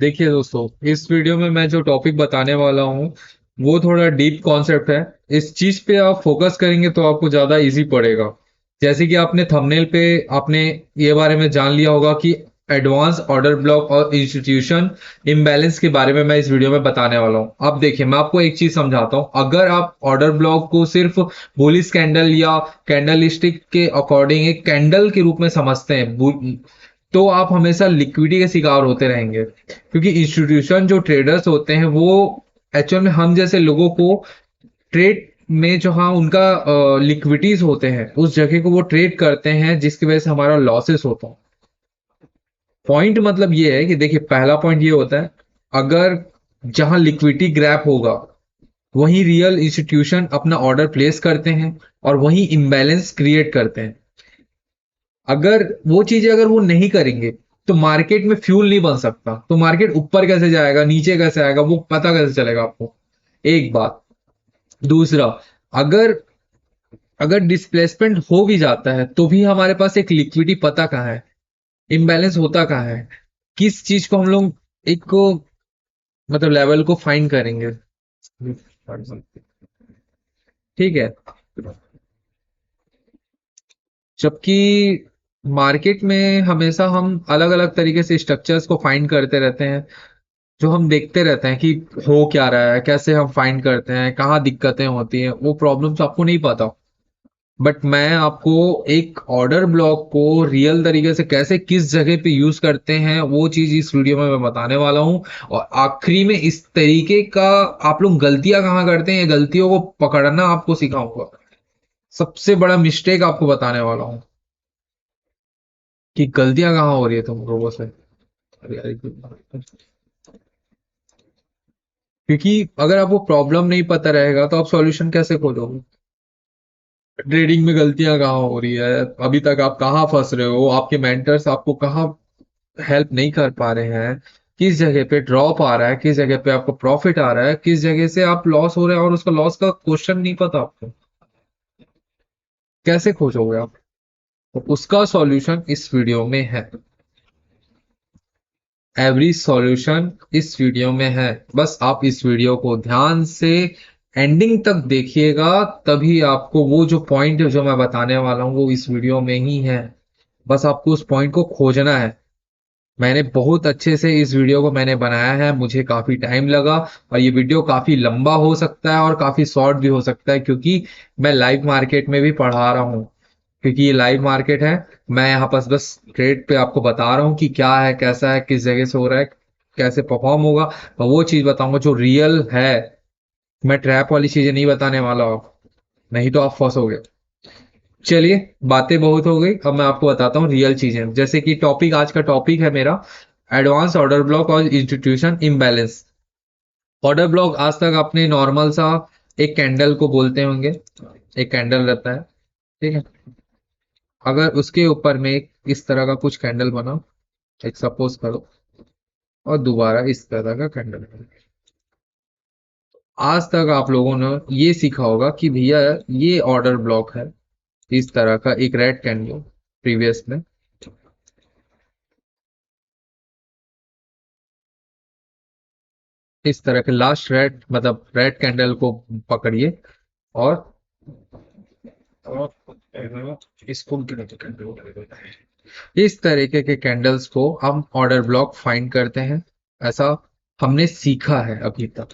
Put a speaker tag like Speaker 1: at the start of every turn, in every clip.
Speaker 1: देखिए दोस्तों, इस वीडियो में मैं जो टॉपिक बताने वाला हूँ वो थोड़ा डीप कॉन्सेप्ट है। इस चीज पे आप फोकस करेंगे तो आपको ज्यादा इजी पड़ेगा। जैसे कि आपने थंबनेल पे आपने ये बारे में जान लिया होगा कि एडवांस ऑर्डर ब्लॉक और इंस्टीट्यूशन इम्बैलेंस के बारे में मैं इस वीडियो में बताने वाला हूँ। अब देखिए, मैं आपको एक चीज समझाता हूँ। अगर आप ऑर्डर ब्लॉक को सिर्फ बुलिश कैंडल या कैंडल के अकॉर्डिंग एक कैंडल के रूप में समझते हैं, तो आप हमेशा लिक्विडिटी के शिकार होते रहेंगे। क्योंकि इंस्टीट्यूशन जो ट्रेडर्स होते हैं वो एक्चुअल में हम जैसे लोगों को ट्रेड में जो हाँ उनका लिक्विडिटीज होते हैं उस जगह को वो ट्रेड करते हैं, जिसकी वजह से हमारा लॉसेस होता है। पॉइंट मतलब ये है कि देखिए, पहला पॉइंट ये होता है, अगर जहां लिक्विडिटी ग्रैप होगा वहीं रियल इंस्टीट्यूशन अपना ऑर्डर प्लेस करते हैं और वहीं इम्बैलेंस क्रिएट करते हैं। अगर वो चीजें अगर वो नहीं करेंगे तो मार्केट में फ्यूल नहीं बन सकता। तो मार्केट ऊपर कैसे जाएगा, नीचे कैसे आएगा, वो पता कैसे चलेगा आपको? एक बात। दूसरा, अगर अगर डिस्प्लेसमेंट हो भी जाता है तो भी हमारे पास एक लिक्विडिटी पता कहाँ है, इम्बैलेंस होता कहाँ है, किस चीज को हम लोग एक को मतलब लेवल को फाइंड करेंगे। ठीक है। जबकि मार्केट में हमेशा हम अलग अलग तरीके से स्ट्रक्चर्स को फाइंड करते रहते हैं, जो हम देखते रहते हैं कि हो क्या रहा है, कैसे हम फाइंड करते हैं, कहाँ दिक्कतें होती हैं, वो प्रॉब्लम्स आपको नहीं पता। बट मैं आपको एक ऑर्डर ब्लॉक को रियल तरीके से कैसे किस जगह पे यूज करते हैं वो चीज इस वीडियो में मैं बताने वाला हूँ। और आखिरी में इस तरीके का आप लोग गलतियां कहाँ करते हैं, ये गलतियों को पकड़ना आपको सिखाऊंगा। सबसे बड़ा मिस्टेक आपको बताने वाला हूँ कि गलतियां कहाँ हो रही है तुम लोगों से। अरे यार, क्योंकि अगर आपको प्रॉब्लम नहीं पता रहेगा तो आप सॉल्यूशन कैसे खोजोगे? ट्रेडिंग में गलतियां कहाँ हो रही है, अभी तक आप कहाँ फंस रहे हो, आपके मेंटर्स आपको कहाँ हेल्प नहीं कर पा रहे हैं, किस जगह पे ड्रॉप आ रहा है, किस जगह पे आपको प्रॉफिट आ रहा है, किस जगह से आप लॉस हो रहे हैं और उसका लॉस का क्वेश्चन नहीं पता आपको, कैसे खोजोगे आप? तो उसका सॉल्यूशन इस वीडियो में है। एवरी सॉल्यूशन इस वीडियो में है। बस आप इस वीडियो को ध्यान से एंडिंग तक देखिएगा, तभी आपको वो जो पॉइंट जो मैं बताने वाला हूँ वो इस वीडियो में ही है। बस आपको उस पॉइंट को खोजना है। मैंने बहुत अच्छे से इस वीडियो को मैंने बनाया है, मुझे काफी टाइम लगा। और ये वीडियो काफी लंबा हो सकता है और काफी शॉर्ट भी हो सकता है, क्योंकि मैं लाइव मार्केट में भी पढ़ा रहा हूँ। क्योंकि ये लाइव मार्केट है, मैं यहाँ बस बस ट्रेड पे आपको बता रहा हूँ कि क्या है, कैसा है, किस जगह से हो रहा है, कैसे परफॉर्म होगा। और वो चीज बताऊंगा जो रियल है। मैं ट्रैप वाली चीजें नहीं बताने वाला हूँ, नहीं तो आप फंसोगे। चलिए, बातें बहुत हो गई, अब मैं आपको बताता हूँ रियल चीजें। जैसे कि टॉपिक, आज का टॉपिक है मेरा एडवांस ऑर्डर ब्लॉक और इंस्टीट्यूशन इम्बैलेंस। ऑर्डर ब्लॉक आज तक आपने नॉर्मल सा एक कैंडल को बोलते होंगे, एक कैंडल रहता है, ठीक है। अगर उसके ऊपर में एक इस तरह का कुछ कैंडल बना, एक सपोज करो, और दोबारा इस तरह का कैंडल बना, आज तक आप लोगों ने ये सीखा होगा कि भैया ये ऑर्डर ब्लॉक है। इस तरह का एक रेड कैंडल प्रीवियस में, इस तरह के लास्ट रेड मतलब रेड कैंडल को पकड़िए। और इसको इस तरीके के कैंडल्स को हम ऑर्डर ब्लॉक फाइंड करते हैं। ऐसा हमने सीखा है अभी तक,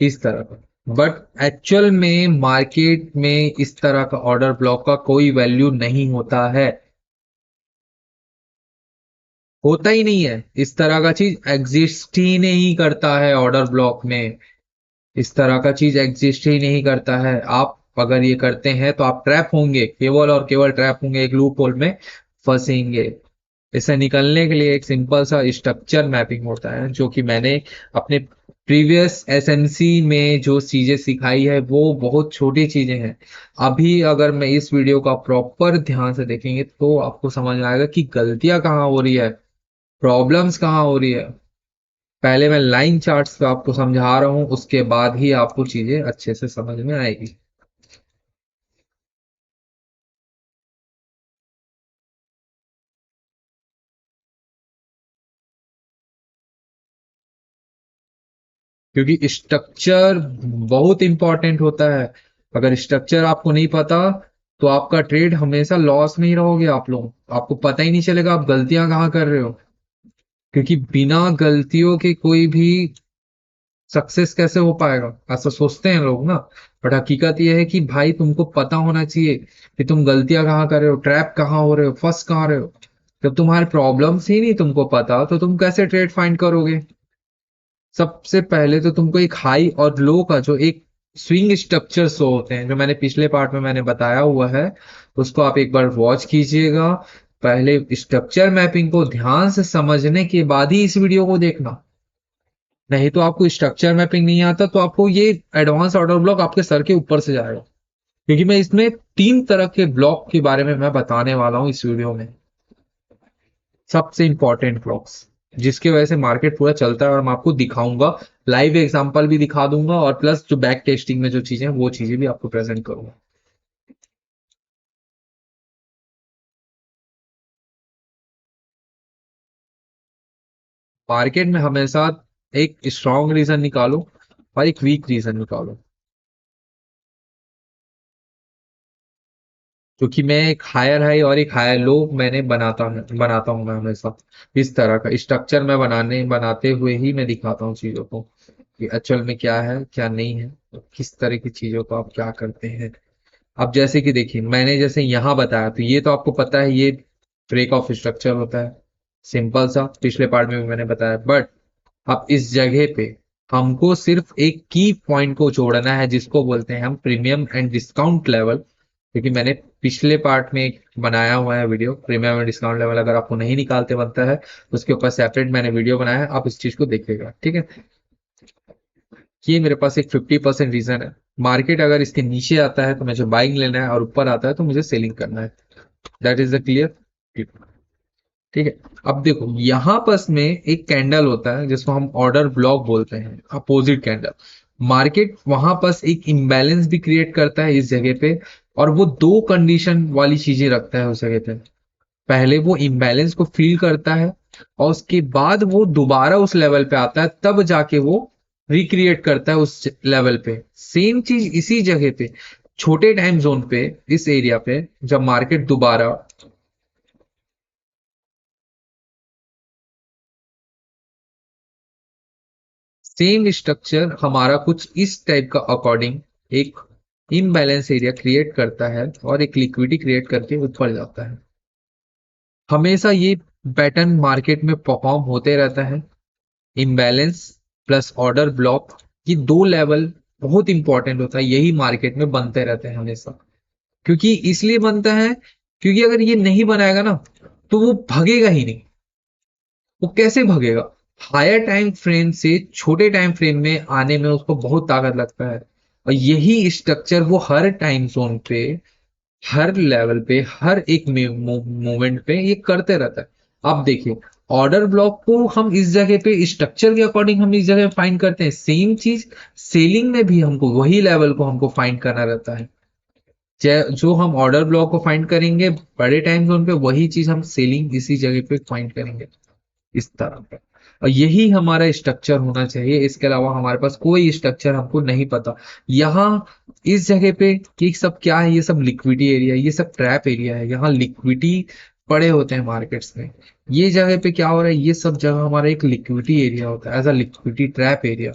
Speaker 1: इस तरह का। बट एक्चुअल में मार्केट में इस तरह का ऑर्डर ब्लॉक का कोई वैल्यू नहीं होता है, होता ही नहीं है। इस तरह का चीज एग्जिस्ट ही नहीं करता है ऑर्डर ब्लॉक में। इस तरह का चीज एग्जिस्ट ही नहीं करता है। आप अगर ये करते हैं तो आप ट्रैप होंगे, केवल और केवल ट्रैप होंगे, एक लूप होल में फंसेंगे। इससे निकलने के लिए एक सिंपल सा स्ट्रक्चर मैपिंग होता है, जो कि मैंने अपने प्रीवियस एसएमसी में जो चीजें सिखाई है वो बहुत छोटी चीजें हैं। अभी अगर मैं इस वीडियो का प्रॉपर ध्यान से देखेंगे तो आपको समझ में आएगा कि गलतियां कहाँ हो रही है, प्रॉब्लम्स कहाँ हो रही है। पहले मैं लाइन चार्ट्स पे आपको समझा रहा हूँ, उसके बाद ही आपको चीजें अच्छे से समझ में आएगी। क्योंकि स्ट्रक्चर बहुत इंपॉर्टेंट होता है। अगर स्ट्रक्चर आपको नहीं पता तो आपका ट्रेड हमेशा लॉस में ही रहोगे आप लोग, आपको पता ही नहीं चलेगा आप गलतियां कहाँ कर रहे हो। क्योंकि बिना गलतियों के कोई भी सक्सेस कैसे हो पाएगा, ऐसा सोचते हैं लोग ना। बट हकीकत यह है कि भाई तुमको पता होना चाहिए कि तुम गलतियां कहाँ कर रहे हो, ट्रैप कहाँ हो रहे हो, फंस कहाँ रहे हो। जब तुम्हारे प्रॉब्लम्स ही नहीं तुमको पता तो तुम कैसे ट्रेड फाइंड करोगे। सबसे पहले तो तुमको एक हाई और लो का जो एक स्विंग स्ट्रक्चर शो होते हैं, जो मैंने पिछले पार्ट में मैंने बताया हुआ है, उसको आप एक बार वॉच कीजिएगा। पहले स्ट्रक्चर मैपिंग को ध्यान से समझने के बाद ही इस वीडियो को देखना। नहीं तो आपको स्ट्रक्चर मैपिंग नहीं आता तो आपको ये एडवांस ऑर्डर ब्लॉक आपके सर के ऊपर से जाएगा। क्योंकि मैं इसमें 3 तरह के ब्लॉक के बारे में मैं बताने वाला हूं इस वीडियो में, सबसे इंपॉर्टेंट ब्लॉक्स, जिसकी वजह से मार्केट पूरा चलता है। और मैं आपको दिखाऊंगा, लाइव एग्जांपल भी दिखा दूंगा, और प्लस जो बैक टेस्टिंग में जो चीजें हैं वो चीजें भी आपको प्रेजेंट करूंगा। मार्केट में हमेशा एक स्ट्रॉन्ग रीजन निकालो और एक वीक रीजन निकालो। क्योंकि मैं एक हायर हाई और एक हायर लो मैंने बनाता हूँ मैं हमेशा। इस तरह का स्ट्रक्चर मैं बनाते हुए ही मैं दिखाता हूँ चीजों को कि एक्चुअल में क्या है क्या नहीं है, और किस तरह की चीजों को आप क्या करते हैं। अब जैसे कि देखिए मैंने जैसे यहां बताया तो ये तो आपको पता है ये ब्रेक ऑफ स्ट्रक्चर होता है, सिंपल सा, पिछले पार्ट में भी मैंने बताया। बट अब इस जगह पे हमको सिर्फ एक की पॉइंट को जोड़ना है जिसको बोलते हैं हम प्रीमियम एंड डिस्काउंट लेवल। क्योंकि मैंने पिछले पार्ट में एक बनाया हुआ है video, premium and discount level अगर आपको नहीं निकालते बनता है उसके ऊपर सेपरेट मैंने वीडियो बनाया है, आप इस चीज को देखिएगा, ठीक है। ये मेरे पास एक 50% रीजन है। मार्केट अगर इसके नीचे आता है तो मुझे बाइंग लेना है, और ऊपर आता है तो मुझे सेलिंग करना है। दैट इज द क्लियर, ठीक है। अब देखो यहां पास में एक कैंडल होता है जिसको हम ऑर्डर ब्लॉक बोलते हैं, अपोजिट कैंडल। मार्केट वहां पास एक इम्बैलेंस भी क्रिएट करता है इस जगह पे, और वो दो कंडीशन वाली चीजें रखता है उस जगह पे। पहले वो इम्बैलेंस को फील करता है, और उसके बाद वो दोबारा उस लेवल पे आता है, तब जाके वो रिक्रिएट करता है उस लेवल पे। सेम चीज इसी जगह पे, छोटे टाइम जोन पे, इस एरिया पे जब मार्केट दोबारा सेम स्ट्रक्चर हमारा कुछ इस टाइप का अकॉर्डिंग एक इम्बैलेंस एरिया क्रिएट करता है और एक लिक्विडिटी क्रिएट करके ऊपर जाता है। हमेशा ये पैटर्न मार्केट में परफॉर्म होते रहता है। इम्बैलेंस प्लस ऑर्डर ब्लॉक, ये दो लेवल बहुत इंपॉर्टेंट होता है, यही मार्केट में बनते रहते हैं हमेशा। क्योंकि इसलिए बनता है क्योंकि अगर ये नहीं बनाएगा ना तो वो भगेगा ही नहीं। वो कैसे भगेगा, हायर टाइम फ्रेम से छोटे टाइम फ्रेम में आने में उसको बहुत ताकत लगता है। और यही स्ट्रक्चर वो हर टाइम जोन पे, हर लेवल पे, हर एक मोमेंट पे ये करते रहता है। अब देखिए ऑर्डर ब्लॉक को हम इस जगह पे स्ट्रक्चर के अकॉर्डिंग हम इस जगह फाइंड करते हैं, सेम चीज सेलिंग में भी हमको वही लेवल को हमको फाइंड करना रहता है। जो हम ऑर्डर ब्लॉक को फाइंड करेंगे बड़े टाइम जोन पे, वही चीज हम सेलिंग इसी जगह पे फाइंड करेंगे, इस तरह का। और यही हमारा स्ट्रक्चर होना चाहिए, इसके अलावा हमारे पास कोई स्ट्रक्चर हमको नहीं पता। यहाँ इस जगह पे ये सब क्या है, ये सब लिक्विडिटी एरिया, ये सब ट्रैप एरिया है, यहाँ लिक्विडिटी पड़े होते हैं मार्केट्स में। ये जगह पे क्या हो रहा है, ये सब जगह हमारा एक लिक्विडिटी एरिया होता है, as a liquidity trap area.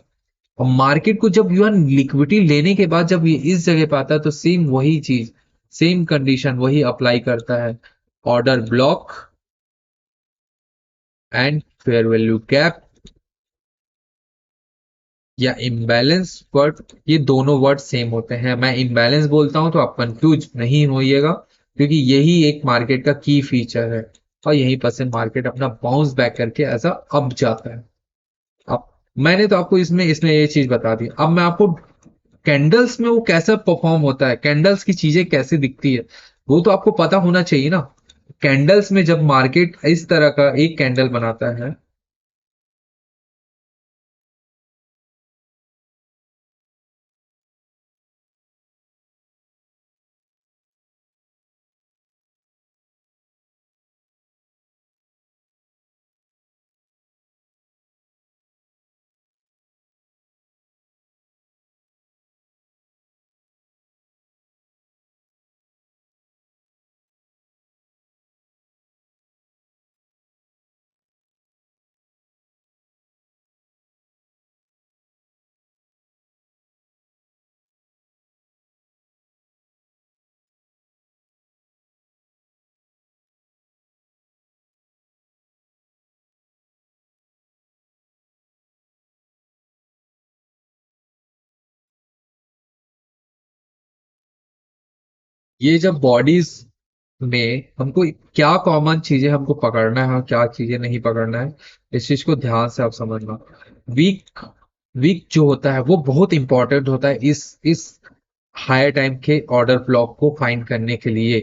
Speaker 1: और मार्केट को जब यू लिक्विडिटी लेने के बाद जब ये इस जगह पे आता है तो सेम वही चीज, सेम कंडीशन वही अप्लाई करता है। Order block and fair value cap या इम्बैलेंस वर्ड, ये दोनों वर्ड सेम होते हैं। मैं इम्बैलेंस बोलता हूं तो आप कंफ्यूज नहीं होइएगा, क्योंकि यही एक मार्केट का की फीचर है। और यहीं पर से मार्केट अपना बाउंस बैक करके ऐसा अप जाता है। अब मैंने तो आपको इसमें इसमें ये चीज बता दी, अब मैं आपको कैंडल्स में वो कैसा परफॉर्म होता है, कैंडल्स की चीजें कैसे दिखती है, वो तो आपको पता होना चाहिए ना। कैंडल्स में जब मार्केट इस तरह का एक कैंडल बनाता है, ये जब बॉडीज में हमको क्या कॉमन चीजें हमको पकड़ना है और क्या चीजें नहीं पकड़ना है, इस चीज को ध्यान से आप समझना। वीक वीक जो होता है वो बहुत इंपॉर्टेंट होता है इस हायर टाइम के ऑर्डर ब्लॉक को फाइंड करने के लिए।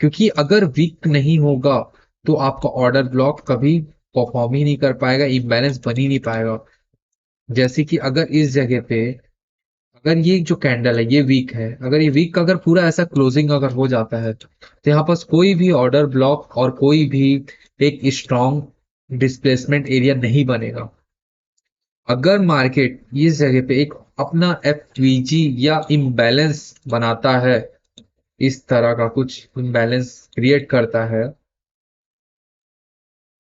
Speaker 1: क्योंकि अगर वीक नहीं होगा तो आपका ऑर्डर ब्लॉक कभी परफॉर्म ही नहीं कर पाएगा, इम्बैलेंस बन ही नहीं पाएगा। जैसे कि अगर इस जगह पे, अगर ये जो कैंडल है ये वीक है, अगर ये वीक अगर पूरा ऐसा क्लोजिंग अगर हो जाता है तो यहाँ पास कोई भी ऑर्डर ब्लॉक और कोई भी एक स्ट्रॉन्ग डिस्प्लेसमेंट एरिया नहीं बनेगा। अगर मार्केट इस जगह पे एक अपना एफवीजी या इम्बैलेंस बनाता है, इस तरह का कुछ इम्बैलेंस क्रिएट करता है,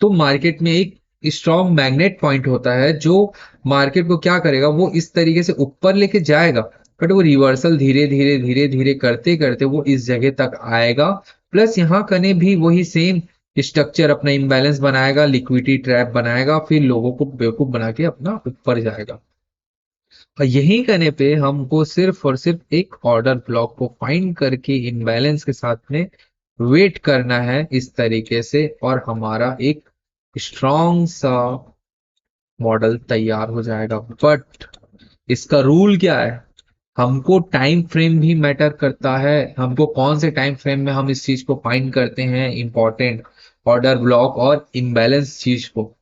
Speaker 1: तो मार्केट में एक स्ट्रॉन्ग मैग्नेट पॉइंट होता है जो मार्केट को क्या करेगा, वो इस तरीके से ऊपर लेके जाएगा, बट वो रिवर्सल धीरे धीरे धीरे धीरे करते करते वो इस जगह तक आएगा। प्लस यहाँ कने भी वही सेम स्ट्रक्चर अपना इम्बैलेंस बनाएगा, लिक्विडिटी ट्रैप बनाएगा, फिर लोगों को बेवकूफ बना के अपना ऊपर जाएगा। और यही करने पे हमको सिर्फ और सिर्फ एक ऑर्डर ब्लॉक को फाइंड करके इम्बैलेंस के साथ में वेट करना है इस तरीके से, और हमारा एक स्ट्रॉन्ग सा मॉडल तैयार हो जाएगा। बट इसका रूल क्या है, हमको टाइम फ्रेम भी मैटर करता है। हमको कौन से टाइम फ्रेम में हम इस चीज को फाइंड करते हैं, इंपॉर्टेंट ऑर्डर ब्लॉक और इम्बैलेंस चीज को।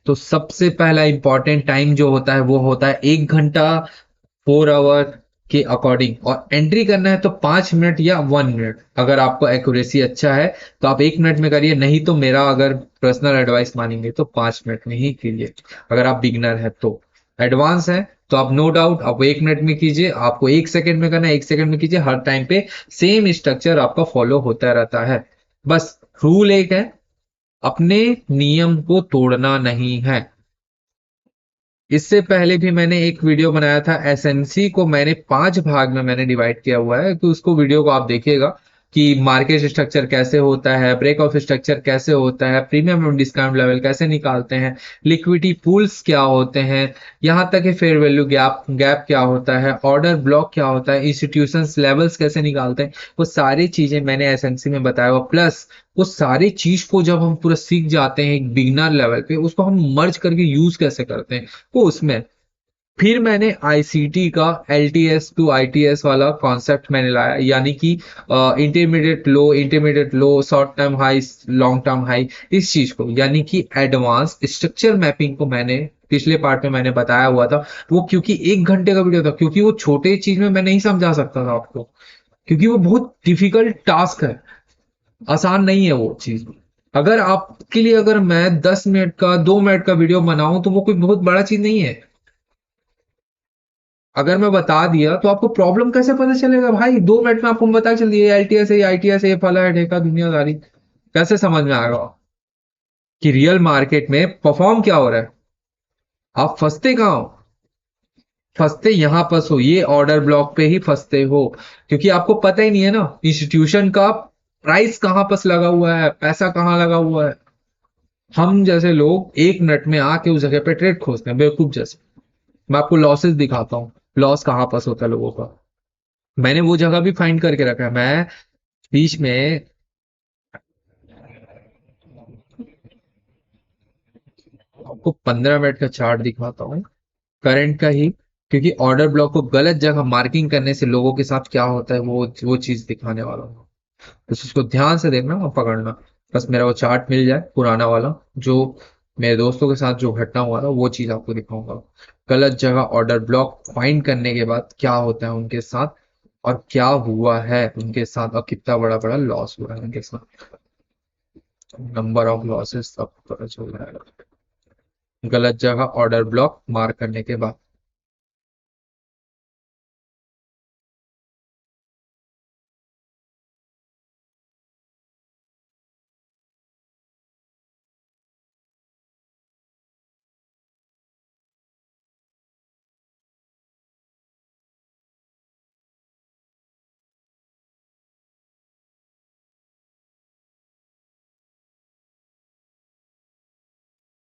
Speaker 1: तो सबसे पहला इंपॉर्टेंट टाइम जो होता है वो होता है 1 घंटा, 4 आवर के अकॉर्डिंग। और एंट्री करना है तो 5 मिनट या 1 मिनट। अगर आपको एक्यूरेसी अच्छा है तो आप 1 मिनट में करिए, नहीं तो मेरा अगर पर्सनल एडवाइस मानेंगे तो 5 मिनट में ही कीजिए। अगर आप बिगनर है तो, एडवांस है तो आप नो डाउट आप 1 मिनट में कीजिए, आपको 1 सेकंड में करना है 1 सेकंड में कीजिए। हर टाइम पे सेम स्ट्रक्चर आपका फॉलो होता रहता है। बस रूल एक है, अपने नियम को तोड़ना नहीं है। इससे पहले भी मैंने एक वीडियो बनाया था, एसएनसी को मैंने 5 भाग में मैंने डिवाइड किया हुआ है, कि उसको वीडियो को आप देखिएगा कि मार्केट स्ट्रक्चर कैसे होता है, ब्रेक ऑफ स्ट्रक्चर कैसे होता है, प्रीमियम और डिस्काउंट लेवल कैसे निकालते हैं, लिक्विडिटी पूल्स क्या होते हैं, यहाँ तक कि फेयर वैल्यू गैप गैप क्या होता है, ऑर्डर ब्लॉक क्या होता है, इंस्टीट्यूशंस लेवल्स कैसे निकालते हैं। वो सारी चीजें मैंने एसएनसी में बताया हुआ। प्लस वो सारी चीज को जब हम पूरा सीख जाते हैं एक बिगनर लेवल पे, उसको हम मर्ज करके यूज कैसे करते हैं वो उसमें। फिर मैंने आईसीटी का एलटीएस टू आईटीएस वाला कॉन्सेप्ट मैंने लाया, यानी कि intermediate low, short term high, long term high, इस चीज को, यानी कि एडवांस स्ट्रक्चर मैपिंग को मैंने पिछले पार्ट में मैंने बताया हुआ था। वो क्योंकि 1 घंटे का वीडियो था, क्योंकि वो छोटे चीज में मैं नहीं समझा सकता था आपको, क्योंकि वो बहुत डिफिकल्ट टास्क है, आसान नहीं है वो चीज। अगर आपके लिए अगर मैं 10 मिनट का 2 मिनट का वीडियो बनाऊं तो वो कोई बहुत बड़ा चीज नहीं है। अगर मैं बता दिया तो आपको प्रॉब्लम कैसे पता चलेगा भाई, 2 मिनट में आपको पता चल दिया एलटीएस है, आईटीएस है, ये फला है ढेका दुनियादारी, कैसे समझ में आएगा कि रियल मार्केट में परफॉर्म क्या हो रहा है। आप फंसते कहाँ हो, फंसते यहां फंसो, ये ऑर्डर ब्लॉक पे ही फंसते हो, क्योंकि आपको पता ही नहीं है ना इंस्टीट्यूशन का प्राइस कहां पास लगा हुआ है, पैसा कहां लगा हुआ है। हम जैसे लोग 1 मिनट में आके उस जगह पे ट्रेड खोजते हैं बेवकूफ जैसे। मैं आपको लॉसेस दिखाता हूँ, लॉस कहां पास होता है लोगों का। मैंने वो जगह भी फाइंड करके रखा है। मैं बीच में आपको 15 मिनट का चार्ट दिखाता हूँ करंट का ही, क्योंकि ऑर्डर ब्लॉक को गलत जगह मार्किंग करने से लोगों के साथ क्या होता है वो चीज दिखाने वाला हूँ। तो उसको ध्यान से देखना और पकड़ना। बस मेरा वो चार्ट मिल जाए पुराना वाला, जो मेरे दोस्तों के साथ जो घटना हुआ था वो चीज आपको दिखाऊंगा। गलत जगह ऑर्डर ब्लॉक फाइंड करने के बाद क्या होता है उनके साथ, और क्या हुआ है उनके साथ, और कितना बड़ा बड़ा लॉस हुआ है उनके साथ, नंबर ऑफ लॉसेस सब पता चल जाएगा गलत जगह ऑर्डर ब्लॉक मार्क करने के बाद।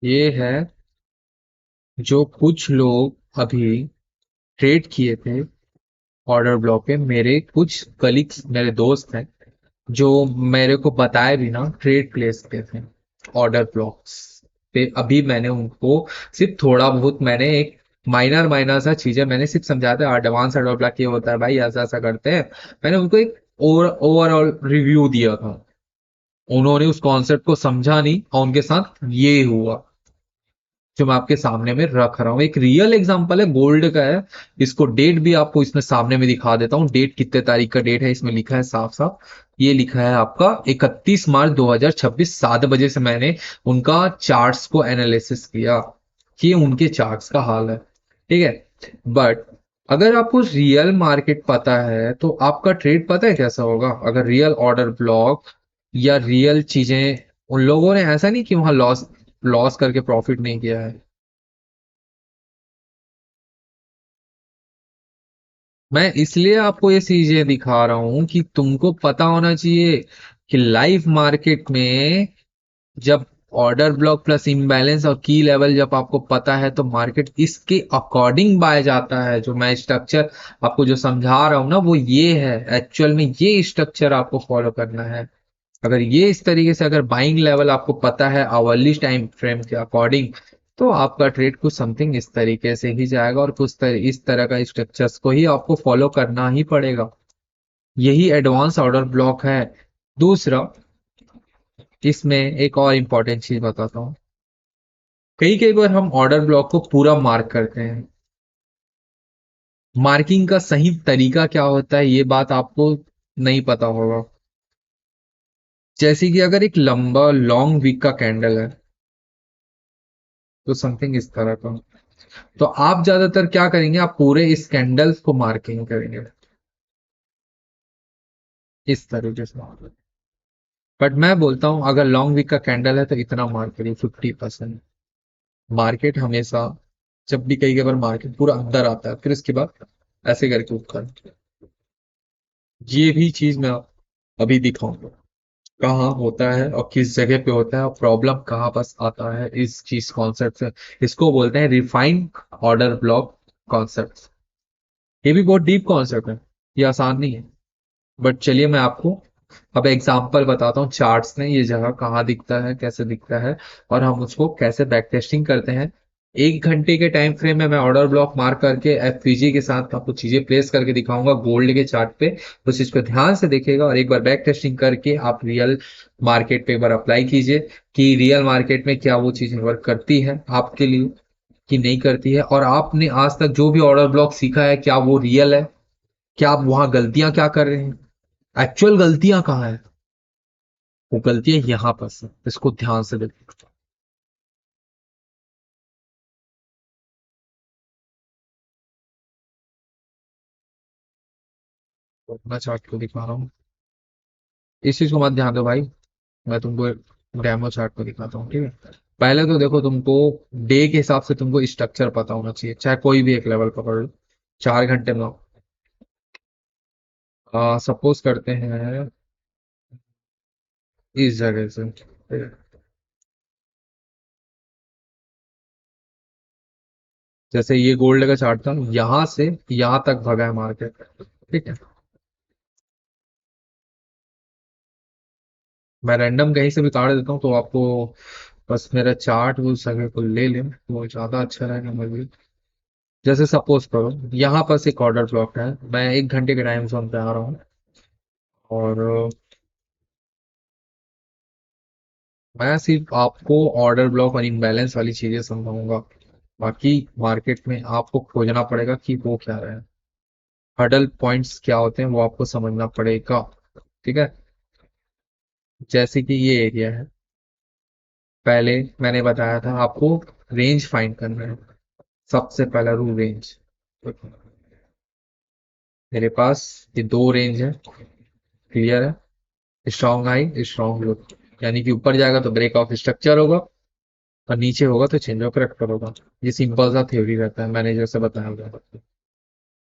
Speaker 1: ये है जो कुछ लोग अभी ट्रेड किए थे, ऑर्डर ब्लॉक पे मेरे कुछ कलीग्स, मेरे दोस्त हैं जो मेरे को बताए बिना ट्रेड प्लेस पे थे ऑर्डर ब्लॉक्स पे। अभी मैंने उनको सिर्फ थोड़ा बहुत, मैंने एक माइनर माइनर सा चीजें मैंने सिर्फ समझाया था। एडवांस ऑर्डर ब्लॉक ये होता है भाई, ऐसा ऐसा करते हैं। मैंने उनको एक ओवरऑल रिव्यू दिया था। उन्होंने उस कॉन्सेप्ट को समझा नहीं और उनके साथ ये हुआ जो मैं आपके सामने में रख रहा हूँ। एक रियल एग्जांपल है, गोल्ड का है। इसको डेट भी आपको इसमें सामने में दिखा देता हूँ। डेट कितने तारीख का डेट है इसमें लिखा है साफ साफ। ये लिखा है आपका 31 मार्च 2026, 7 बजे से मैंने उनका चार्ट्स को एनालिसिस किया कि उनके चार्ट्स का हाल है। ठीक है। बट अगर आपको रियल मार्केट पता है तो आपका ट्रेड पता है कैसा होगा। अगर रियल ऑर्डर ब्लॉक या रियल चीजें, उन लोगों ने ऐसा नहीं कि वहां लॉस लॉस करके प्रॉफिट नहीं किया है। मैं इसलिए आपको ये चीजें दिखा रहा हूं कि तुमको पता होना चाहिए कि लाइव मार्केट में जब ऑर्डर ब्लॉक प्लस इम्बैलेंस और की लेवल जब आपको पता है तो मार्केट इसके अकॉर्डिंग बाय जाता है। जो मैं स्ट्रक्चर आपको जो समझा रहा हूं ना वो ये है, एक्चुअल में ये स्ट्रक्चर आपको फॉलो करना है। अगर ये इस तरीके से अगर बाइंग लेवल आपको पता है आवरली टाइम फ्रेम के अकॉर्डिंग, तो आपका ट्रेड कुछ समथिंग इस तरीके से ही जाएगा और इस तरह का स्ट्रक्चर्स को ही आपको फॉलो करना ही पड़ेगा। यही एडवांस ऑर्डर ब्लॉक है। दूसरा, इसमें एक और इंपॉर्टेंट चीज बताता हूँ। कई कई बार हम ऑर्डर ब्लॉक को पूरा मार्क करते हैं। मार्किंग का सही तरीका क्या होता है ये बात आपको नहीं पता होगा। जैसे कि अगर एक लंबा लॉन्ग वीक का कैंडल है तो समथिंग इस तरह का, तो आप ज्यादातर क्या करेंगे, आप पूरे इस कैंडल्स को मार्किंग करेंगे इस तरीके से। बट मैं बोलता हूं अगर लॉन्ग वीक का कैंडल है तो इतना मार्क करिए 50%। मार्केट हमेशा, जब भी कई बार मार्केट पूरा अंदर आता है फिर इसके बाद ऐसे करके ऊपर। ये भी चीज मैं अभी दिखाऊंगा कहाँ होता है और किस जगह पे होता है और प्रॉब्लम कहाँ पास आता है इस चीज कॉन्सेप्ट से। इसको बोलते हैं रिफाइंड ऑर्डर ब्लॉक कॉन्सेप्ट। ये भी बहुत डीप कॉन्सेप्ट है, ये आसान नहीं है। बट चलिए मैं आपको अब एग्जांपल बताता हूँ चार्ट्स में ये जगह कहाँ दिखता है, कैसे दिखता है और हम उसको कैसे बैक टेस्टिंग करते हैं। 1 घंटे के टाइम फ्रेम में मैं ऑर्डर ब्लॉक मार्क करके एफपीजी के साथ आपको चीजें प्लेस करके दिखाऊंगा गोल्ड के चार्ट पे। उस चीज को ध्यान से देखिएगा और एक बार बैक टेस्टिंग करके आप रियल मार्केट पे एक बार अप्लाई कीजिए कि रियल मार्केट में क्या वो चीजें वर्क करती है आपके लिए कि नहीं करती है। और आपने आज तक जो भी ऑर्डर ब्लॉक सीखा है क्या वो रियल है, क्या आप वहां गलतियां क्या कर रहे हैं, एक्चुअल गलतियां कहाँ है। वो गलतियां यहाँ पर से, इसको ध्यान से देखो। तो मैं चार्ट को दिखा रहा हूँ, इस चीज को मत ध्यान दो भाई। मैं तुमको डेमो चार्ट को दिखाता हूँ, ठीक है। पहले तो देखो तुमको डे के हिसाब से तुमको स्ट्रक्चर पता होना चाहिए, चाहे कोई भी एक लेवल पकड़ लो। 4 घंटे में सपोज करते हैं इस जगह से, जैसे ये गोल्ड का चार्ट था, यहां से यहां तक भगा है मार्केट, ठीक है। मैं रैंडम कहीं से भी काट देता हूँ तो आपको बस मेरा चार्ट उस जगह को ले लें तो वो ज्यादा अच्छा रहेगा मुझे। जैसे सपोज करो यहाँ पर एक ऑर्डर ब्लॉक है, मैं 1 घंटे के टाइम जोन पे आ रहा हूँ और मैं सिर्फ आपको ऑर्डर ब्लॉक और इनबैलेंस वाली चीजें समझाऊंगा। बाकी मार्केट में आपको खोजना पड़ेगा कि वो क्या है, हडल पॉइंट्स क्या होते हैं वो आपको समझना पड़ेगा, ठीक है। जैसे कि ये एरिया है, पहले मैंने बताया था आपको रेंज फाइंड करना है। सबसे पहला रूल रेंज। मेरे पास ये दो रेंज है, क्लियर है। स्ट्रॉन्ग हाई स्ट्रॉन्ग लो, यानी कि ऊपर जाएगा तो ब्रेक ऑफ स्ट्रक्चर होगा और नीचे होगा तो चेंज ऑफ करेक्टर होगा। ये सिंपल सा थ्योरी रहता है, मैंने जैसे बताया हुआ है।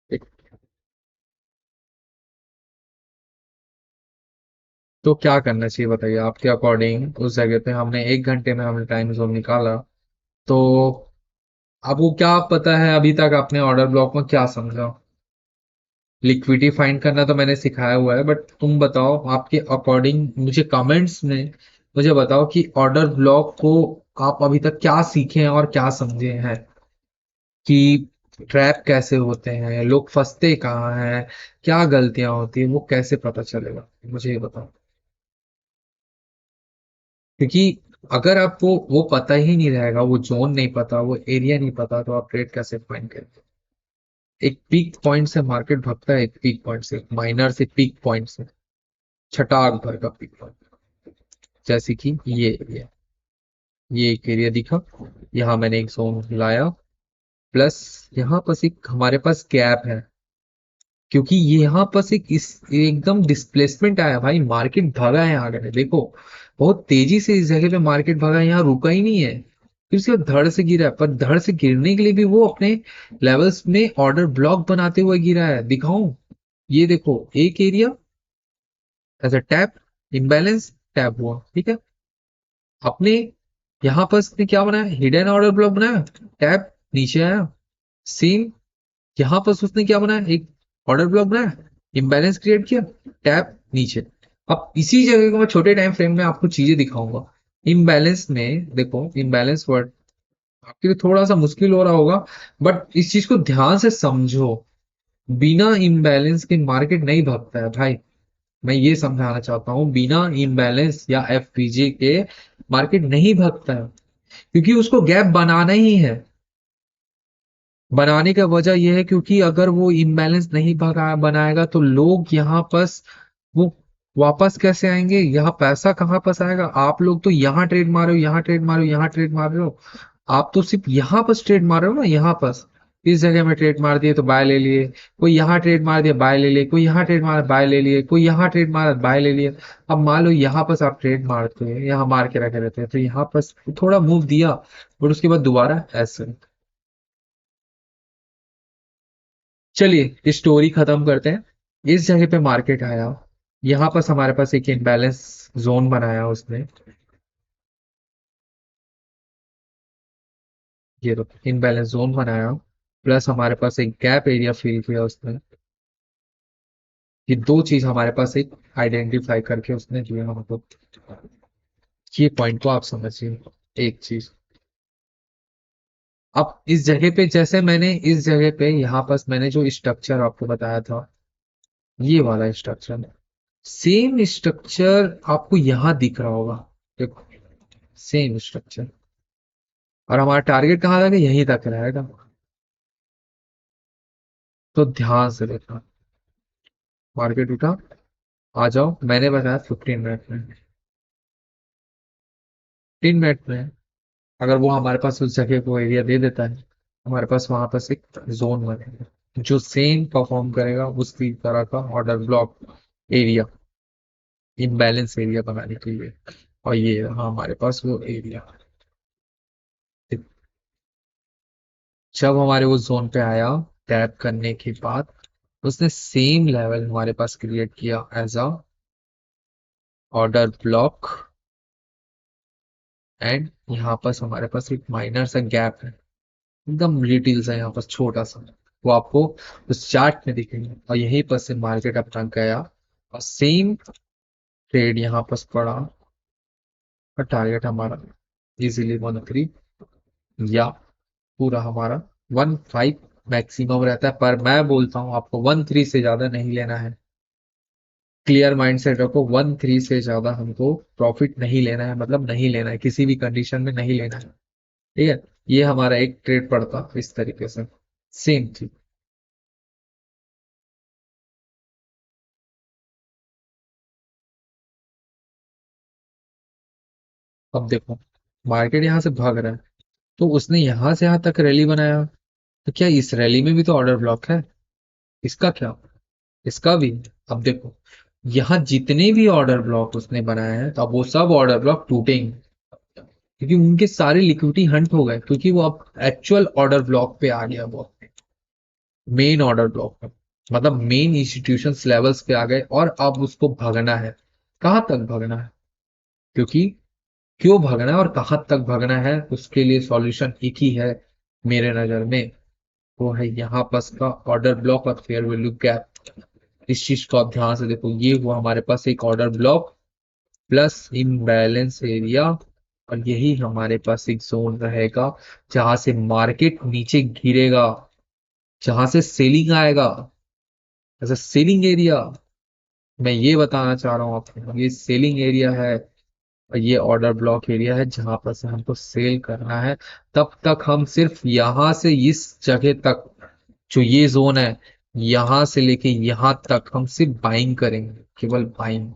Speaker 1: ठीक। तो क्या करना चाहिए बताइए आपके अकॉर्डिंग। उस जगह पे हमने 1 घंटे में हमने टाइम जोन निकाला, तो आपको क्या पता है अभी तक आपने ऑर्डर ब्लॉक में क्या समझा। लिक्विडिटी फाइंड करना तो मैंने सिखाया हुआ है, बट तुम बताओ आपके अकॉर्डिंग, मुझे कमेंट्स में मुझे बताओ कि ऑर्डर ब्लॉक को आप अभी तक क्या सीखे हैं और क्या समझे हैं, कि ट्रैप कैसे होते हैं, लोग फंसते कहाँ हैं, क्या गलतियां होती है, वो कैसे पता चलेगा, मुझे ये बताओ। क्योंकि अगर आपको वो पता ही नहीं रहेगा, वो जोन नहीं पता, वो एरिया नहीं पता, तो आप ट्रेड कैसे फाइंड करेंगे। एक पीक पॉइंट से मार्केट भागता है, एक पीक पॉइंट से, माइनर से पीक पॉइंट से, छटाक भर का पीक पॉइंट। जैसे कि ये एक एरिया दिखा, यहाँ मैंने एक जोन लाया, प्लस यहाँ पास एक हमारे पास गैप है, क्योंकि ये यहाँ पास एक इस एकदम डिस्प्लेसमेंट आया भाई, मार्केट भागा है आगे, देखो बहुत तेजी से इस जगह पे मार्केट भागा है, यहाँ रुका ही नहीं है, फिर उसके बाद धड़ से गिरा है, पर धड़ से गिरने के लिए भी वो अपने लेवल्स में ऑर्डर ब्लॉक बनाते हुए गिरा है, दिखाऊं। ये देखो एक area as a tap, imbalance tap हुआ, ठीक है। अपने यहाँ पर इसने क्या बनाया, हिडन ऑर्डर ब्लॉक बनाया, टैप नीचे आया। सेम यहाँ पर उसने क्या बनाया, एक ऑर्डर ब्लॉक बनाया, इम्बैलेंस क्रिएट किया, टैप नीचे। अब इसी जगह को मैं छोटे टाइम फ्रेम में आपको चीजें दिखाऊंगा। इम्बैलेंस में देखो, इम्बैलेंस वर्ड आपके लिए थोड़ा सा मुश्किल हो रहा होगा, बट इस चीज को ध्यान से समझो। बिना इम्बैलेंस के मार्केट नहीं भागता है भाई, मैं ये समझाना चाहता हूँ, बिना इम्बैलेंस या एफपीजी के मार्केट नहीं भागता है, क्योंकि उसको गैप बनाना ही है। बनाने का वजह यह है क्योंकि अगर वो इम्बैलेंस नहीं बनाएगा तो लोग यहाँ पास वो वापस कैसे आएंगे, यहाँ पैसा कहाँ पास आएगा। आप लोग तो यहाँ ट्रेड मारो, यहाँ ट्रेड मारो, यहाँ ट्रेड मार रहे हो, आप तो सिर्फ यहाँ पास ट्रेड मार रहे हो ना, यहाँ पास इस जगह में ट्रेड मार दिए तो बाय ले लिए, कोई यहाँ ट्रेड मार दिया बाय ले लिए, कोई यहाँ ट्रेड मारा बाय ले लिए, कोई यहाँ ट्रेड मारा बाय ले लिए। अब मान लो यहाँ पास आप ट्रेड मारते हैं, यहाँ मार के रखे रहते हैं, तो यहाँ पास थोड़ा मूव दिया, और उसके बाद दोबारा ऐसे। चलिए स्टोरी खत्म करते हैं। इस जगह पे मार्केट आया, यहाँ पास हमारे पास एक इम्बैलेंस जोन बनाया उसने, ये तो इनबैलेंस जोन बनाया, प्लस हमारे पास एक गैप एरिया फिल किया उसने। ये दो चीज हमारे पास एक आइडेंटिफाई करके उसने दिया हमको। ये पॉइंट को आप समझिए, एक चीज। अब इस जगह पे, जैसे मैंने इस जगह पे यहाँ पास मैंने जो स्ट्रक्चर आपको बताया था, ये वाला स्ट्रक्चर, सेम स्ट्रक्चर आपको यहाँ दिख रहा होगा, देखो सेम स्ट्रक्चर। और हमारा टारगेट कहाँ तक है, यहीं तक रहेगा, तो ध्यान से देखना। मार्केट उठा, आ जाओ, मैंने बताया 15 मिनट में, 15 मिनट में अगर वो हमारे पास उस जगह को एरिया दे देता है, हमारे पास वहां पर एक जोन बनेगा जो सेम परफॉर्म करेगा उसी तरह का order block area, imbalance area बनाने के लिए। और ये रहा हमारे पास वो एरिया। जब हमारे वो जोन पे आया, टैप करने के बाद उसने सेम लेवल हमारे पास क्रिएट किया as a order block, and यहाँ पास हमारे पास एक माइनर सा गैप है, एकदम लिटिल सा यहाँ पास छोटा सा, वो आपको उस चार्ट में दिखेंगे। और यहीं पर से मार्केट अपना गया, और सेम ट्रेड यहाँ पास पड़ा, और टारगेट हमारा इजीली 1 3, या पूरा हमारा 1 5 मैक्सिमम रहता है, पर मैं बोलता हूँ आपको 1 3 से ज्यादा नहीं लेना है। क्लियर माइंड सेट रखो, 1 3 से ज्यादा हमको प्रॉफिट नहीं लेना है, मतलब नहीं लेना है, किसी भी कंडीशन में नहीं लेना है, ठीक है। ये हमारा एक ट्रेड पड़ता इस तरीके से, सेम चीज। अब देखो, मार्केट यहाँ से भाग रहा है, तो उसने यहां से यहां तक रैली बनाया, तो क्या इस रैली में भी तो ऑर्डर ब्लॉक है, इसका क्या, इसका भी। अब देखो, यहाँ जितने भी ऑर्डर ब्लॉक उसने बनाए हैं, तो अब वो सब ऑर्डर ब्लॉक टूटेंगे, क्योंकि उनके सारे लिक्विडिटी हंट हो गए, क्योंकि वो अब एक्चुअल ऑर्डर ब्लॉक पे आ गया, वो मेन ऑर्डर ब्लॉक पे, मतलब मेन इंस्टीट्यूशन लेवल्स पे आ गए, और अब उसको भागना है। कहाँ तक भागना है, क्योंकि क्यों भागना है और कहाँ तक भागना है, उसके लिए सॉल्यूशन एक ही है मेरे नजर में, वो है यहाँ पास का ऑर्डर ब्लॉक और फेयर वैल्यू गैप। इस चीज को आप ध्यान से देखो, ये हुआ हमारे पास एक order block plus imbalance area, और यही हमारे पास एक जोन रहेगा जहां से मार्केट नीचे गिरेगा, जहां से सेलिंग आएगा, ऐसा सेलिंग एरिया। मैं ये बताना चाह रहा हूँ आपको, ये सेलिंग एरिया है और ये ऑर्डर ब्लॉक एरिया है जहां पर से हमको सेल करना है। तब तक हम सिर्फ यहां से इस जगह तक, जो ये जोन है, यहां से लेके यहां तक हम सिर्फ बाइंग करेंगे, केवल buying,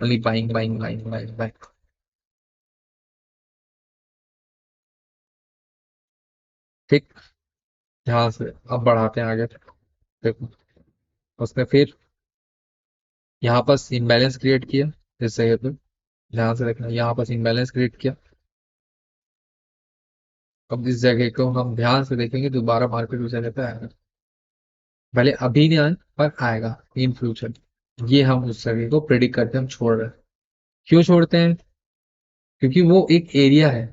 Speaker 1: only buying buying buying buying buying. ठीक, ध्यान से अब बढ़ाते हैं आगे। देखो, उसने फिर यहाँ पर इनबैलेंस क्रिएट किया इस जगह पे, ध्यान से देखना, यहाँ पर इनबैलेंस क्रिएट किया। अब इस जगह को हम ध्यान से देखेंगे, दोबारा मार्केट उस जगह पे आएगा, भले अभी नहीं आए पर आएगा इन फ्यूचर। ये हम उस जगह को प्रेडिक्ट करके हम छोड़ रहे हैं। क्यों छोड़ते हैं? क्योंकि वो एक एरिया है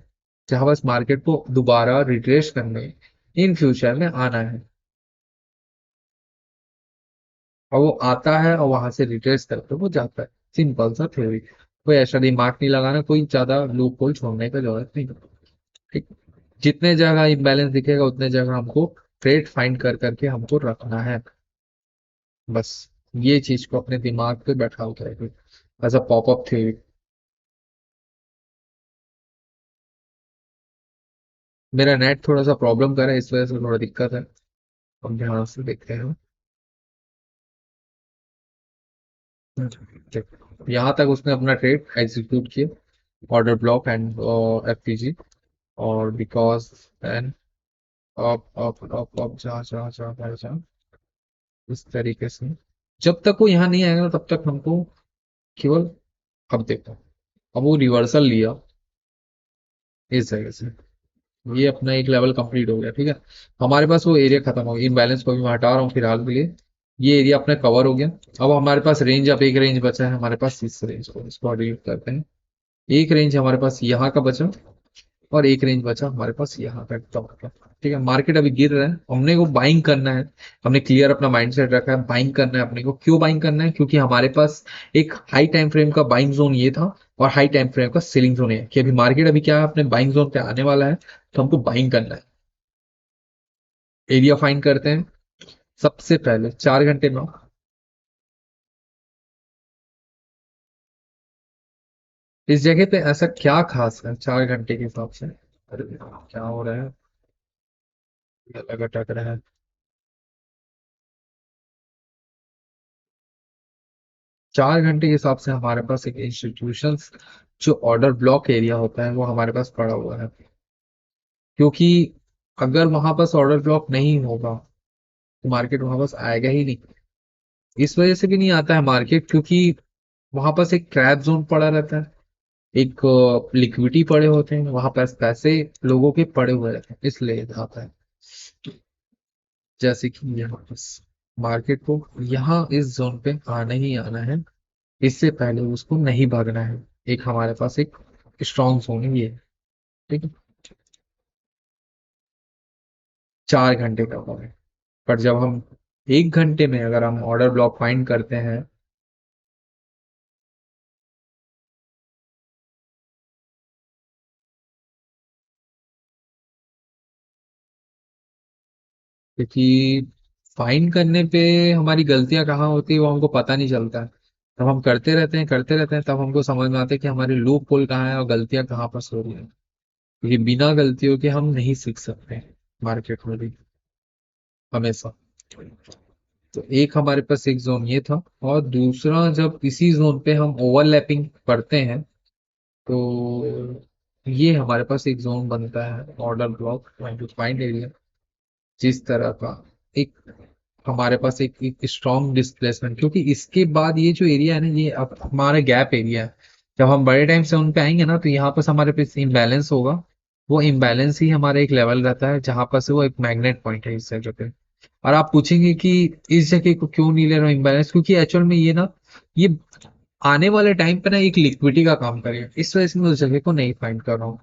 Speaker 1: जहां बस मार्केट को दोबारा रिट्रेस करने इन फ्यूचर में आना है, और वो आता है और वहां से रिट्रेस करके वो जाता है। सिंपल सा थ्योरी, कोई ऐसा दिमाग नहीं लगाना, कोई ज्यादा लूप होल छोड़ने की जरूरत नहीं। ठीक, जितने जगह इम्बैलेंस दिखेगा उतने जगह हमको ट्रेड फाइंड कर करके हमको रखना है, बस। ये चीज को अपने दिमाग पे बैठा होता है एज अ पॉपअप थ्योरी। मेरा नेट थोड़ा सा प्रॉब्लम कर रहा है, इस वजह से थोड़ा दिक्कत है। हम ध्यान से देखते हैं। ठीक, यहाँ तक उसने अपना ट्रेड एग्जीक्यूट किया, ऑर्डर ब्लॉक एंड एफपीजी, और because and up up up up जा जा जा जा जा, इस तरीके से जब तक वो यहाँ नहीं आएगा तब तक हमको केवल, अब देखो, अब वो रिवर्सल लिया इस जगह से, ये अपना एक लेवल कंप्लीट हो गया, ठीक है। हमारे पास वो एरिया खत्म हो गया, इन बैलेंस को भी मैं हटा रहा हूँ फिलहाल के लिए। ये एरिया अपना कवर हो गया। अब हमारे पास रेंज, अब एक रेंज बचा है हमारे पास, इस रेंज को इसको डिलीट करते हैं। एक रेंज हमारे पास यहाँ का बचा, और एक रेंज बचा हमारे पास यहाँ का एकदम का। ठीक है, मार्केट अभी गिर रहा है, हमने को बाइंग करना है। हमने क्लियर अपना माइंडसेट रखा है, बाइंग करना है अपने को। क्यों बाइंग करना है? क्योंकि हमारे पास एक हाई टाइम फ्रेम का बाइंग जोन ये था, और हाई टाइम फ्रेम का सेलिंग जोन है, कि अभी मार्केट अभी क्या है, अपने बाइंग जोन पे आने वाला है, तो हमको बाइंग करना है। एरिया फाइंड करते हैं सबसे पहले 4 घंटे में। इस जगह पे ऐसा क्या खास है 4 घंटे के हिसाब से? अरे क्या हो रहा है, ये लगा टक रहा है। 4 घंटे के हिसाब से हमारे पास एक इंस्टीट्यूशन, जो ऑर्डर ब्लॉक एरिया होता है, वो हमारे पास पड़ा हुआ है। क्योंकि अगर वहां पास ऑर्डर ब्लॉक नहीं होगा तो मार्केट वहां पास आएगा ही नहीं। इस वजह से भी नहीं आता है मार्केट, क्योंकि वहां पास एक ट्रैप जोन पड़ा रहता है, एक लिक्विडिटी पड़े होते हैं वहां पास, पैसे लोगों के पड़े हुए रहते हैं, इसलिए आता है। जैसे कि यहाँ पास मार्केट को यहाँ इस जोन पे आना ही आना है, इससे पहले उसको नहीं भागना है। एक हमारे पास एक स्ट्रॉन्ग जोन है ये, ठीक है। 4 घंटे का है, पर जब हम 1 घंटे में अगर हम ऑर्डर ब्लॉक फाइंड करते हैं, क्योंकि फाइंड करने पे हमारी गलतियां कहाँ होती है वो हमको पता नहीं चलता है। तब हम करते रहते हैं, तब हमको समझ में आता है कि हमारी लूप होल कहाँ है और गलतियां कहाँ पर हो रही है। क्योंकि बिना गलतियों के हम नहीं सीख सकते मार्केट में भी, हमेशा। तो एक हमारे पास एक जोन ये था, और दूसरा जब इसी जोन पे हम ओवरलैपिंग करते हैं, तो ये हमारे पास एक जोन बनता है ऑर्डर ब्लॉक फाइंड एरिया, जिस तरह का एक हमारे पास एक स्ट्रॉन्ग डिस्प्लेसमेंट। क्योंकि इसके बाद ये जो एरिया है ना, ये अब हमारा गैप एरिया है। जब हम बड़े टाइम से उन पे आएंगे ना, तो यहाँ पर हमारे पास इम्बैलेंस होगा। वो इम्बैलेंस ही हमारा एक लेवल रहता है जहां पर से वो एक मैग्नेट पॉइंट है इस जगह पे। और आप पूछेंगे कि इस जगह को क्यों नहीं ले रहा हूँ इम्बैलेंस, क्योंकि एक्चुअल में ये ना, ये आने वाले टाइम पे ना एक लिक्विडिटी का काम करेगा, इस वजह से मैं उस जगह को नहीं फाइंड कर रहा हूँ।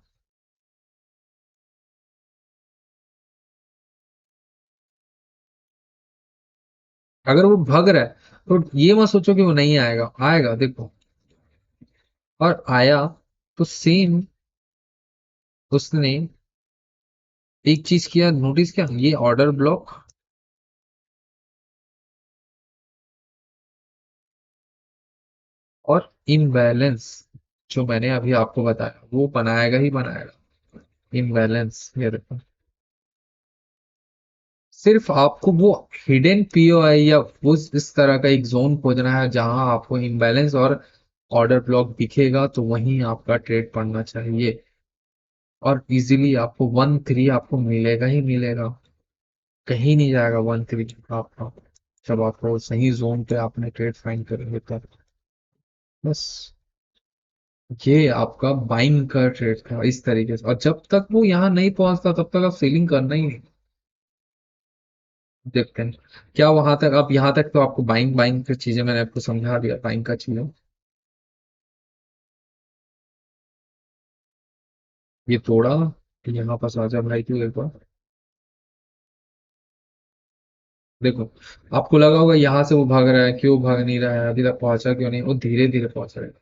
Speaker 1: अगर वो भग रहा है तो ये मत सोचो कि वो नहीं आएगा, आएगा देखो। और आया तो सेम उसने एक चीज किया, नोटिस किया, ये ऑर्डर ब्लॉक और इम्बैलेंस जो मैंने अभी आपको बताया वो बनाएगा ही बनाएगा। इम्बैलेंस ये देखो, सिर्फ आपको वो हिडन पीओआई या उस इस तरह का एक जोन खोजना है जहां आपको इम्बैलेंस और ऑर्डर ब्लॉक दिखेगा, तो वहीं आपका ट्रेड पड़ना चाहिए। और इजीली आपको 1-3 आपको मिलेगा ही मिलेगा, कहीं नहीं जाएगा 1-3 आपका, जब आपको सही जोन पे आपने ट्रेड फाइंड करेंगे तब। बस ये आपका बाइंग का ट्रेड था इस तरीके से, और जब तक वो यहाँ नहीं पहुंचता तब तक आप सेलिंग करना ही नहीं। देखते हैं क्या वहां तक, अब यहाँ तक तो आपको बाइंग बाइंग की चीजें मैंने आपको समझा दिया, बाइंग का चीजें। ये तोड़ा, यहाँ पास आ जा भाई तू एक बार। देखो, आपको लगा होगा यहाँ से वो भाग रहा है, क्यों भाग नहीं रहा है, अभी तक पहुंचा क्यों नहीं, वो धीरे धीरे पहुंच रहा है।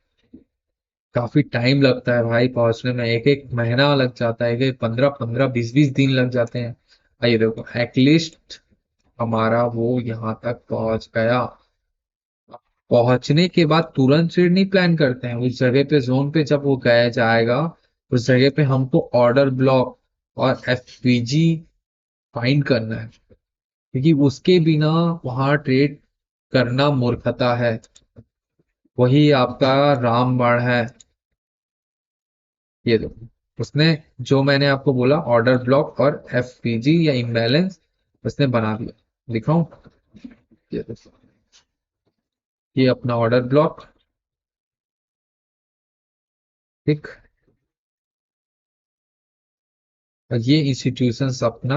Speaker 1: काफी टाइम लगता है भाई पहुंचने में, एक एक महीना लग जाता है, एक एक 15-15 20-20 दिन लग जाते हैं। आइए देखो, एटलीस्ट हमारा वो यहाँ तक पहुंच गया। पहुंचने के बाद तुरंत ट्रेड नहीं प्लान करते हैं, उस जगह पे जोन पे जब वो गया जाएगा, उस जगह पे हमको ऑर्डर ब्लॉक और एफपीजी फाइंड करना है, क्योंकि उसके बिना वहां ट्रेड करना मूर्खता है। वही आपका रामबाण है। ये देखो, उसने जो मैंने आपको बोला ऑर्डर ब्लॉक और एफपीजी या इम्बैलेंस उसने बना दिया, दिखाऊं? ये देखो, ये अपना ऑर्डर ब्लॉक, ठीक, और ये इंस्टीट्यूशंस अपना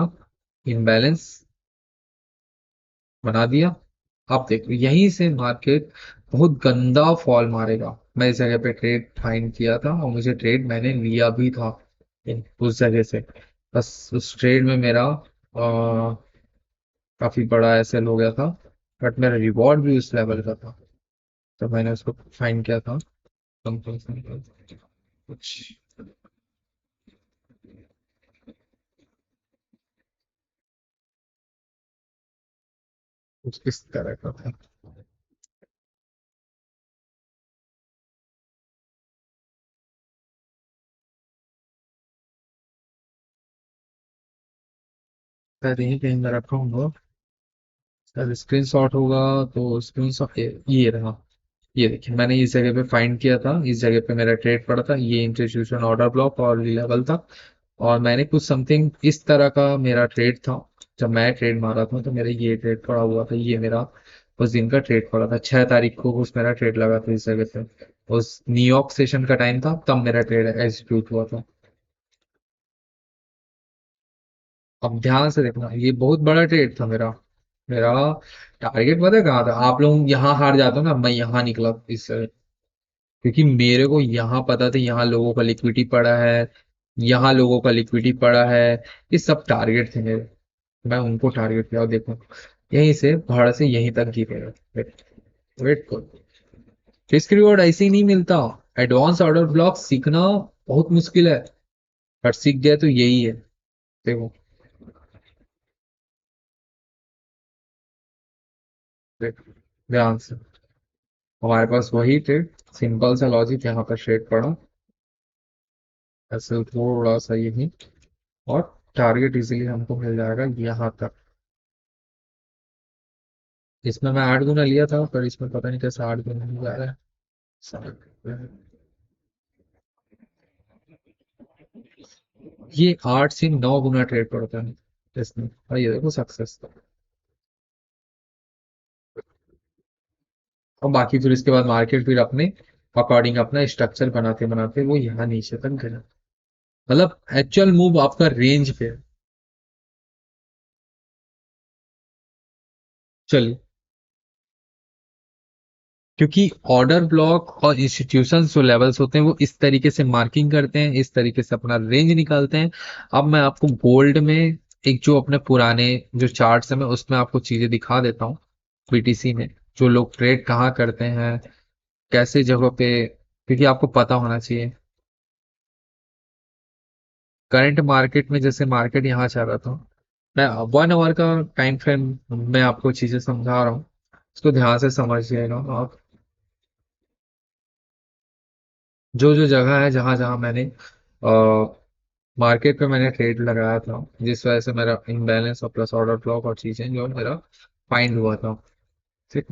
Speaker 1: इम्बैलेंस बना दिया। आप देखो यहीं से मार्केट बहुत गंदा फॉल मारेगा। मैं इस जगह पे ट्रेड फाइंड किया था और मुझे ट्रेड मैंने लिया भी था उस जगह से। बस उस ट्रेड में मेरा काफी बड़ा एसएल हो गया था, बट मेरा रिवॉर्ड भी उस लेवल का था, तो मैंने उसको फाइंड किया था। कंपनी कुछ कुछ इस तरह का था। शायद यहीं कहीं मैं रखा हूँ, शायद स्क्रीन शॉट होगा, तो स्क्रीन शॉट ये रहा। ये देखिए, मैंने इस जगह पे फाइंड किया था, इस जगह पे मेरा ट्रेड पड़ा था, ये इंस्टीट्यूशन ऑर्डर ब्लॉक और लेवल था। और मैंने कुछ समथिंग इस तरह का मेरा ट्रेड था। जब मैं ट्रेड मारा था तो मेरा ये ट्रेड पड़ा हुआ था, ये मेरा उस दिन का ट्रेड पड़ा था, 6 तारीख को उस मेरा ट्रेड लगा था इस जगह से। उस न्यूयॉर्क सेशन का टाइम था, तब मेरा ट्रेड एग्जीक्यूट हुआ था। अब ध्यान से देखना, ये बहुत बड़ा ट्रेड था मेरा। मेरा टारगेट पता है कहाँ था? आप लोग यहाँ हार जाते हो ना, मैं यहाँ निकला इससे, क्योंकि मेरे को यहाँ पता था यहाँ लोगों का लिक्विडिटी पड़ा है, यहाँ लोगों का लिक्विडिटी पड़ा है, ये सब टारगेट थे मेरे। मैं उनको टारगेट किया और देखो यहीं से भाड़ से यहीं तक गिरेगा। वेट, वेट करो, रिस्क रिवॉर्ड ऐसे ही नहीं मिलता। एडवांस ऑर्डर ब्लॉक सीखना बहुत मुश्किल है, पर सीख गया तो यही है। देखो, देखो ध्यान से, हमारे पास वही ट्रेड, सिंपल सा लॉजिक, यहाँ पर ट्रेड पड़ा ऐसे थोड़ा सा यही, और टारगेट इजीली हमको मिल जाएगा यहाँ तक। इसमें मैं 8 गुना लिया था, पर इसमें पता नहीं कैसे 8 गुना नहीं जा रहा है। ये 8 से 9 गुना ट्रेड पड़ता है इसमें, और ये देखो सक्सेस। और बाकी फिर इसके बाद मार्केट फिर अपने अकॉर्डिंग अपना स्ट्रक्चर बनाते बनाते वो यहाँ नीचे तक गया। मतलब एक्चुअल मूव आपका रेंज पे है। चलिए, क्योंकि ऑर्डर ब्लॉक और इंस्टीट्यूशन जो लेवल्स होते हैं वो इस तरीके से मार्किंग करते हैं, इस तरीके से अपना रेंज निकालते हैं। अब मैं आपको गोल्ड में एक जो अपने पुराने जो चार्ट्स है मैं उसमें आपको चीजें दिखा देता हूँ। बीटीसी में, जो लोग ट्रेड कहाँ करते हैं, कैसे जगह पे, क्योंकि आपको पता होना चाहिए करंट मार्केट में। जैसे मार्केट यहाँ चल रहा था, मैं 1 आवर का टाइम फ्रेम में आपको चीजें समझा रहा हूँ, इसको ध्यान से समझिएगा आप। जो जो जगह है जहां जहां मैंने मार्केट पे मैंने ट्रेड लगाया था, जिस वजह से मेरा इम्बैलेंस और प्लस ऑर्डर ब्लॉक और चीजें जो मेरा फाइंड हुआ था, ठीक।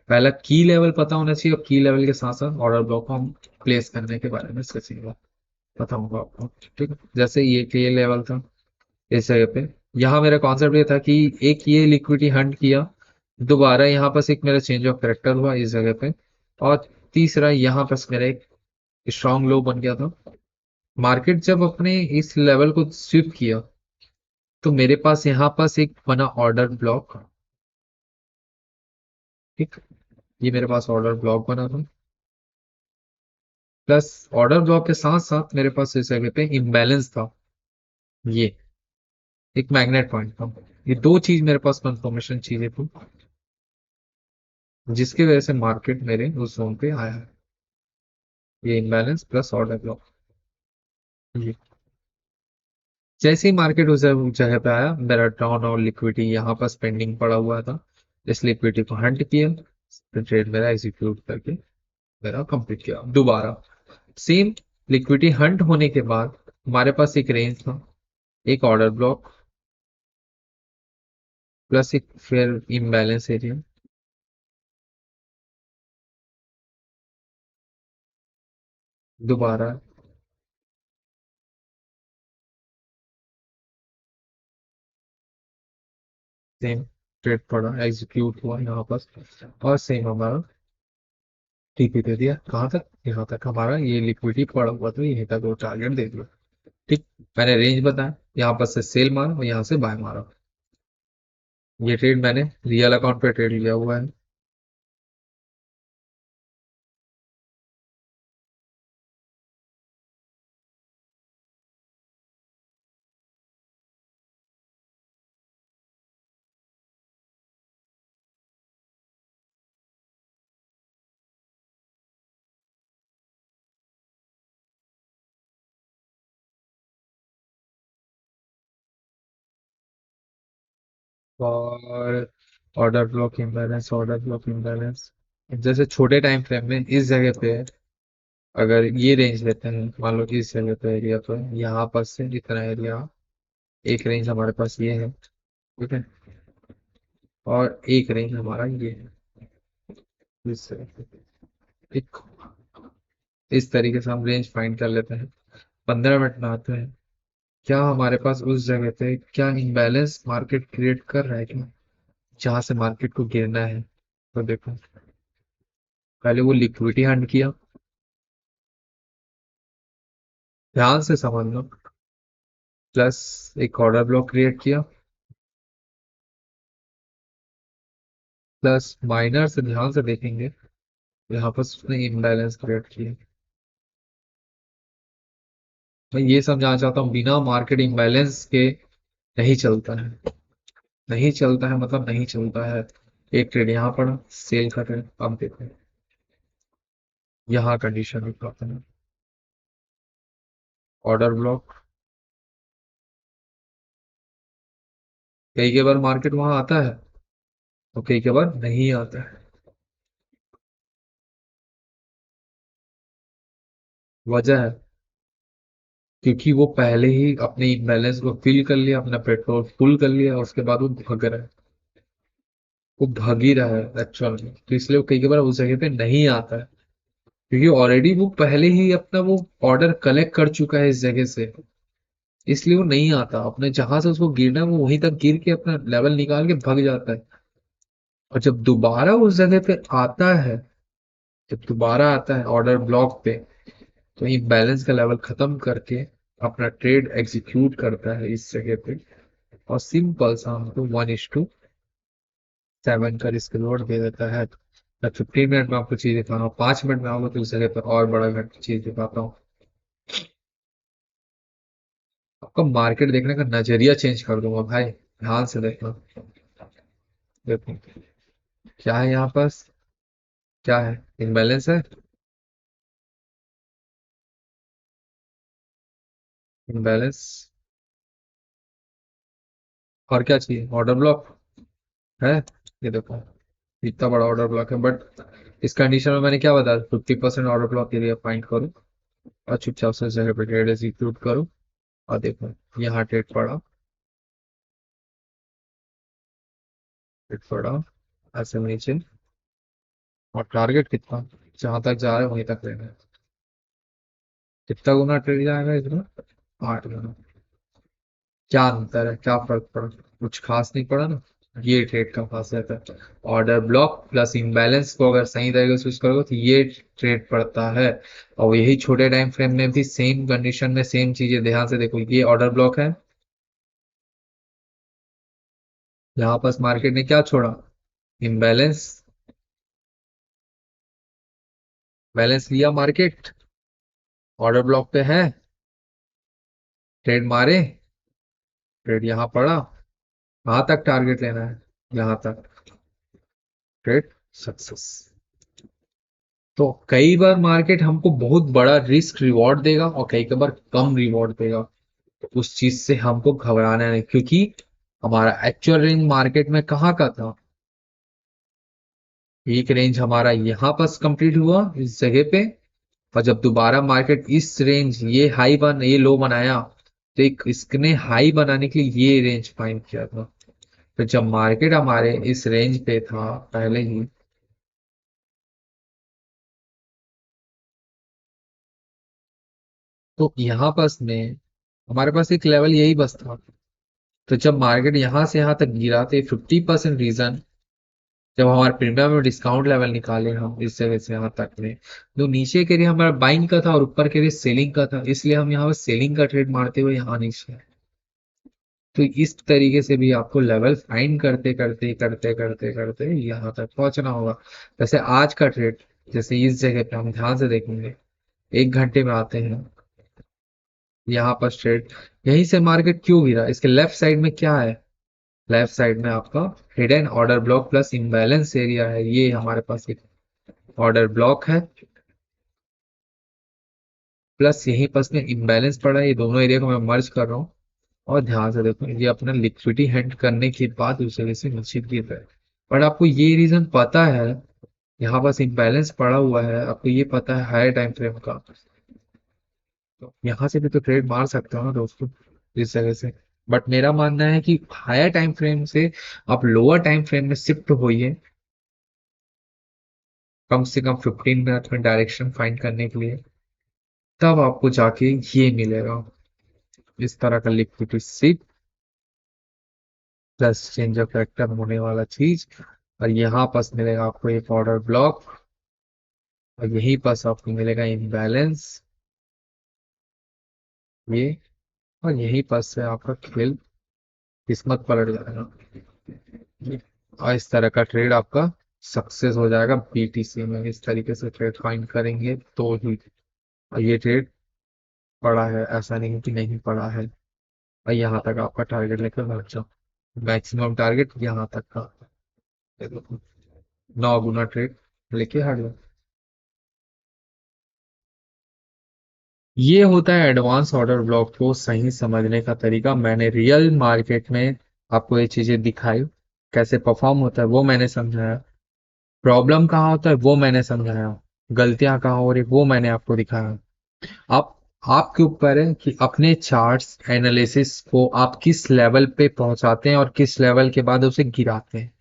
Speaker 1: पहला की लेवल पता होना चाहिए, और की लेवल के साथ साथ ऑर्डर ब्लॉक को हम प्लेस करने के बारे में सीखेंगे, बताऊंगा आपको। ठीक है, जैसे ये के लेवल था इस जगह पे, यहाँ मेरा कॉन्सेप्ट ये था कि एक ये लिक्विडिटी हंट किया, दोबारा यहाँ पर एक मेरा चेंज ऑफ करेक्टर हुआ इस जगह पे, और तीसरा यहाँ पर मेरा एक स्ट्रांग लो बन गया था। मार्केट जब अपने इस लेवल को स्विप किया, तो मेरे पास यहाँ पास एक बना ऑर्डर ब्लॉक, ठीक। ये मेरे पास ऑर्डर ब्लॉक बना था, प्लस ऑर्डर ब्लॉक के साथ साथ मेरे पास इस जगह पे इम्बैलेंस था, ये एक मैग्नेट पॉइंट था। ये दो चीज मेरे पास कंफर्मेशन चीजें थी, जिसकी वजह से मार्केट मेरे उस जोन पे आया है। ये इम्बैलेंस प्लस ऑर्डर ब्लॉक, ये जैसे ही मार्केट उस जगह पे आया, मेरा डाउन और लिक्विडिटी यहाँ पर पेंडिंग पड़ा हुआ था, इस लिक्विडिटी को हंट किया, फिर ट्रेड मेरा एग्जीक्यूट करके मेरा कंप्लीट किया। दोबारा सेम लिक्विडिटी हंट होने के बाद हमारे पास एक रेंज था, एक ऑर्डर ब्लॉक, प्लस एक फिर इम्बैलेंस एरिया। दोबारा सेम ट्रेड पड़ा, एग्जीक्यूट हुआ यहाँ पर, और सेम हमारा टीपी दे दिया, कहाँ तक, यहाँ तक हमारा ये लिक्विडिटी पड़ा हुआ था, यहीं तक वो टारगेट दे दिया, ठीक। मैंने रेंज बताया, यहाँ पर से सेल मारा और यहाँ से बाय मारा। ये ट्रेड मैंने रियल अकाउंट पे ट्रेड लिया हुआ है। और order block imbalance, order block imbalance, जैसे छोटे टाइम फ्रेम में इस जगह पे अगर ये रेंज लेते हैं, मान लो कि इस जगह पे एरिया तो यहाँ पर से इतना एरिया, एक रेंज हमारे पास ये है, ठीक है, और एक रेंज हमारा ये है, इस एक इस तरीके से हम रेंज फाइंड कर लेते हैं। 15 मिनट में आते हैं, क्या हमारे पास उस जगह पे क्या इम्बैलेंस मार्केट क्रिएट कर रहा है क्या, जहां से मार्केट को गिरना है। तो देखो, पहले वो लिक्विडिटी हंट किया, ध्यान से समझ लो, प्लस एक ऑर्डर ब्लॉक क्रिएट किया, प्लस माइनर से ध्यान से देखेंगे, यहाँ पर उसने इम्बैलेंस क्रिएट किया। मैं ये समझाना चाहता हूँ, बिना मार्केट इम्बैलेंस के नहीं चलता है, नहीं चलता है मतलब नहीं चलता है। एक ट्रेड यहाँ पड़ा, सेल कर रहे हैं, अब देखो यहाँ कंडीशन दिखाते हैं, ऑर्डर ब्लॉक, कई के बार मार्केट वहां आता है तो कई के बार नहीं आता है। वजह है क्योंकि वो पहले ही अपने बैलेंस को फिल कर लिया, अपना पेट्रोल फुल कर लिया, और उसके बाद वो भग रहा है, वो भग ही रहा है एक्चुअल में, तो इसलिए वो कई बार उस जगह पे नहीं आता है, क्योंकि ऑलरेडी वो पहले ही अपना वो ऑर्डर कलेक्ट कर चुका है इस जगह से, इसलिए वो नहीं आता। अपने जहां से उसको गिरना है वो वहीं तक गिर के अपना लेवल निकाल के भग जाता है। और जब दोबारा उस जगह पे आता है, जब दोबारा आता है ऑर्डर ब्लॉक पे, तो ये बैलेंस का लेवल खत्म करके अपना ट्रेड एग्जीक्यूट करता है इस जगह पे, और सिंपल सा हमको 1:7 का रिस्क रिवॉर्ड दे देता है। मैं 15 मिनट में आपको चीज दिखा रहा हूँ, 5 मिनट में आपको तो उस जगह पर और बड़ा घंटा चीज दिखाता हूँ। आपका मार्केट देखने का नजरिया चेंज कर दूंगा भाई, ध्यान से देखना। देखो, क्या है यहाँ पास? क्या है? इम्बैलेंस है। इम्बैलेंस। और क्या चाहिए? ऑर्डर ब्लॉक है। ये देखो, इतना बड़ा ऑर्डर ब्लॉक है, बट इस कंडीशन में मैंने क्या बताया, 50% ऑर्डर ब्लॉक एरिया फाइंड करो और चुपचाप से उस जगह पे ट्रेड एग्जीक्यूट करो। और देखो, यहाँ ट्रेड पड़ा, ट्रेड पड़ा ऐसे नीचे। और टारगेट कितना? जहां तक जा रहे हैं वहीं तक लेना है। कितना गुना ट्रेड जाएगा इसमें? 8 गुना। क्या अंतर है, क्या फर्क पड़ा? कुछ खास नहीं पड़ा ना। ये ट्रेड का खासियत है। ऑर्डर ब्लॉक प्लस इम्बैलेंस को अगर सही तरीके से यूज करोगे तो ये ट्रेड पड़ता है। और यही छोटे टाइम फ्रेम में भी सेम कंडीशन में सेम चीजें, ध्यान से देखो, ये ऑर्डर ब्लॉक है। यहाँ पास मार्केट ने क्या छोड़ा? इम्बैलेंस। बैलेंस लिया मार्केट, ऑर्डर ब्लॉक पे है, ट्रेड मारे, ट्रेड यहाँ पड़ा। कहाँ तक टारगेट लेना है? यहाँ तक। Trade success. तो कई बार मार्केट हमको बहुत बड़ा रिस्क रिवॉर्ड देगा और कई कई बार कम रिवॉर्ड देगा। तो उस चीज से हमको घबराना नहीं, क्योंकि हमारा एक्चुअल रेंज मार्केट में कहाँ का था? एक रेंज हमारा यहाँ पास कंप्लीट हुआ इस जगह पे। और जब दोबारा मार्केट इस रेंज, ये लो बनाया, तो एक इसने हाई बनाने के लिए ये रेंज फाइंड किया था। तो जब मार्केट हमारे इस रेंज पे था पहले ही, तो यहाँ पास में हमारे पास एक लेवल यही बस था। तो जब मार्केट यहाँ से यहाँ तक गिरा, तो 50% रीजन, जब हमारे प्रीमियम में डिस्काउंट लेवल निकाले हम इस जगह से यहाँ तक में, जो नीचे के लिए हमारा बाइंग का था और ऊपर के लिए सेलिंग का था, इसलिए हम यहाँ पर सेलिंग का ट्रेड मारते हुए यहाँ नीचे। तो इस तरीके से भी आपको लेवल फाइंड करते करते करते करते करते यहाँ तक पहुंचना होगा। जैसे आज का ट्रेड, जैसे इस जगह पे हम ध्यान से देखेंगे, 1 घंटे में आते हैं यहाँ पर ट्रेड, यहीं से मार्केट क्यों गिरा? इसके लेफ्ट साइड में क्या है? लेफ्ट साइड में आपका hidden order block plus imbalance area है। ये हमारे पास एक ऑर्डर ब्लॉक है, प्लस यहीं पास में इम्बैलेंस पड़ा है। ये दोनों एरिया को मैं मर्ज कर रहा हूँ। और ध्यान से देखो, ये अपना लिक्विडिटी हैंड करने के बाद उस जगह से नीचे गिर रहा है। बट आपको ये रीजन पता है, यहाँ पास इम्बैलेंस पड़ा हुआ है, आपको ये पता है हायर टाइम फ्रेम का, तो यहाँ से भी तो ट्रेड मार सकते हो ना दोस्तों, इस जगह से। बट मेरा मानना है कि हायर टाइम फ्रेम से आप लोअर टाइम फ्रेम में शिफ्ट होइए, कम से कम 15 मिनट में डायरेक्शन फाइंड करने के लिए। तब आपको जाके ये मिलेगा, इस तरह का liquidity seat plus change of factor होने वाला चीज। और यहाँ पास मिलेगा आपको एक ऑर्डर ब्लॉक, और यहीं पास आपको मिलेगा इम्बैलेंस ये। और यहीं पास से आपका खेल किस्मत पलट जाएगा। और इस तरह का ट्रेड आपका सक्सेस हो जाएगा बीटीसी में। इस तरीके से ट्रेड फाइंड करेंगे तो ही। और ये ट्रेड पड़ा है, ऐसा नहीं कि नहीं पड़ा है। और यहाँ तक आपका टारगेट लेकर लग जाओ, मैक्सिमम टारगेट यहाँ तक का। ये देखो, 9 गुना ट्रेड लेके हट जाओ। ये होता है एडवांस ऑर्डर ब्लॉक को सही समझने का तरीका। मैंने रियल मार्केट में आपको ये चीजें दिखाई, कैसे परफॉर्म होता है वो मैंने समझाया, प्रॉब्लम कहाँ होता है वो मैंने समझाया, गलतियां कहाँ हो रही वो मैंने आपको दिखाया। आप आपके ऊपर है कि अपने चार्ट्स एनालिसिस को आप किस लेवल पे पहुंचाते हैं और किस लेवल के बाद उसे गिराते हैं।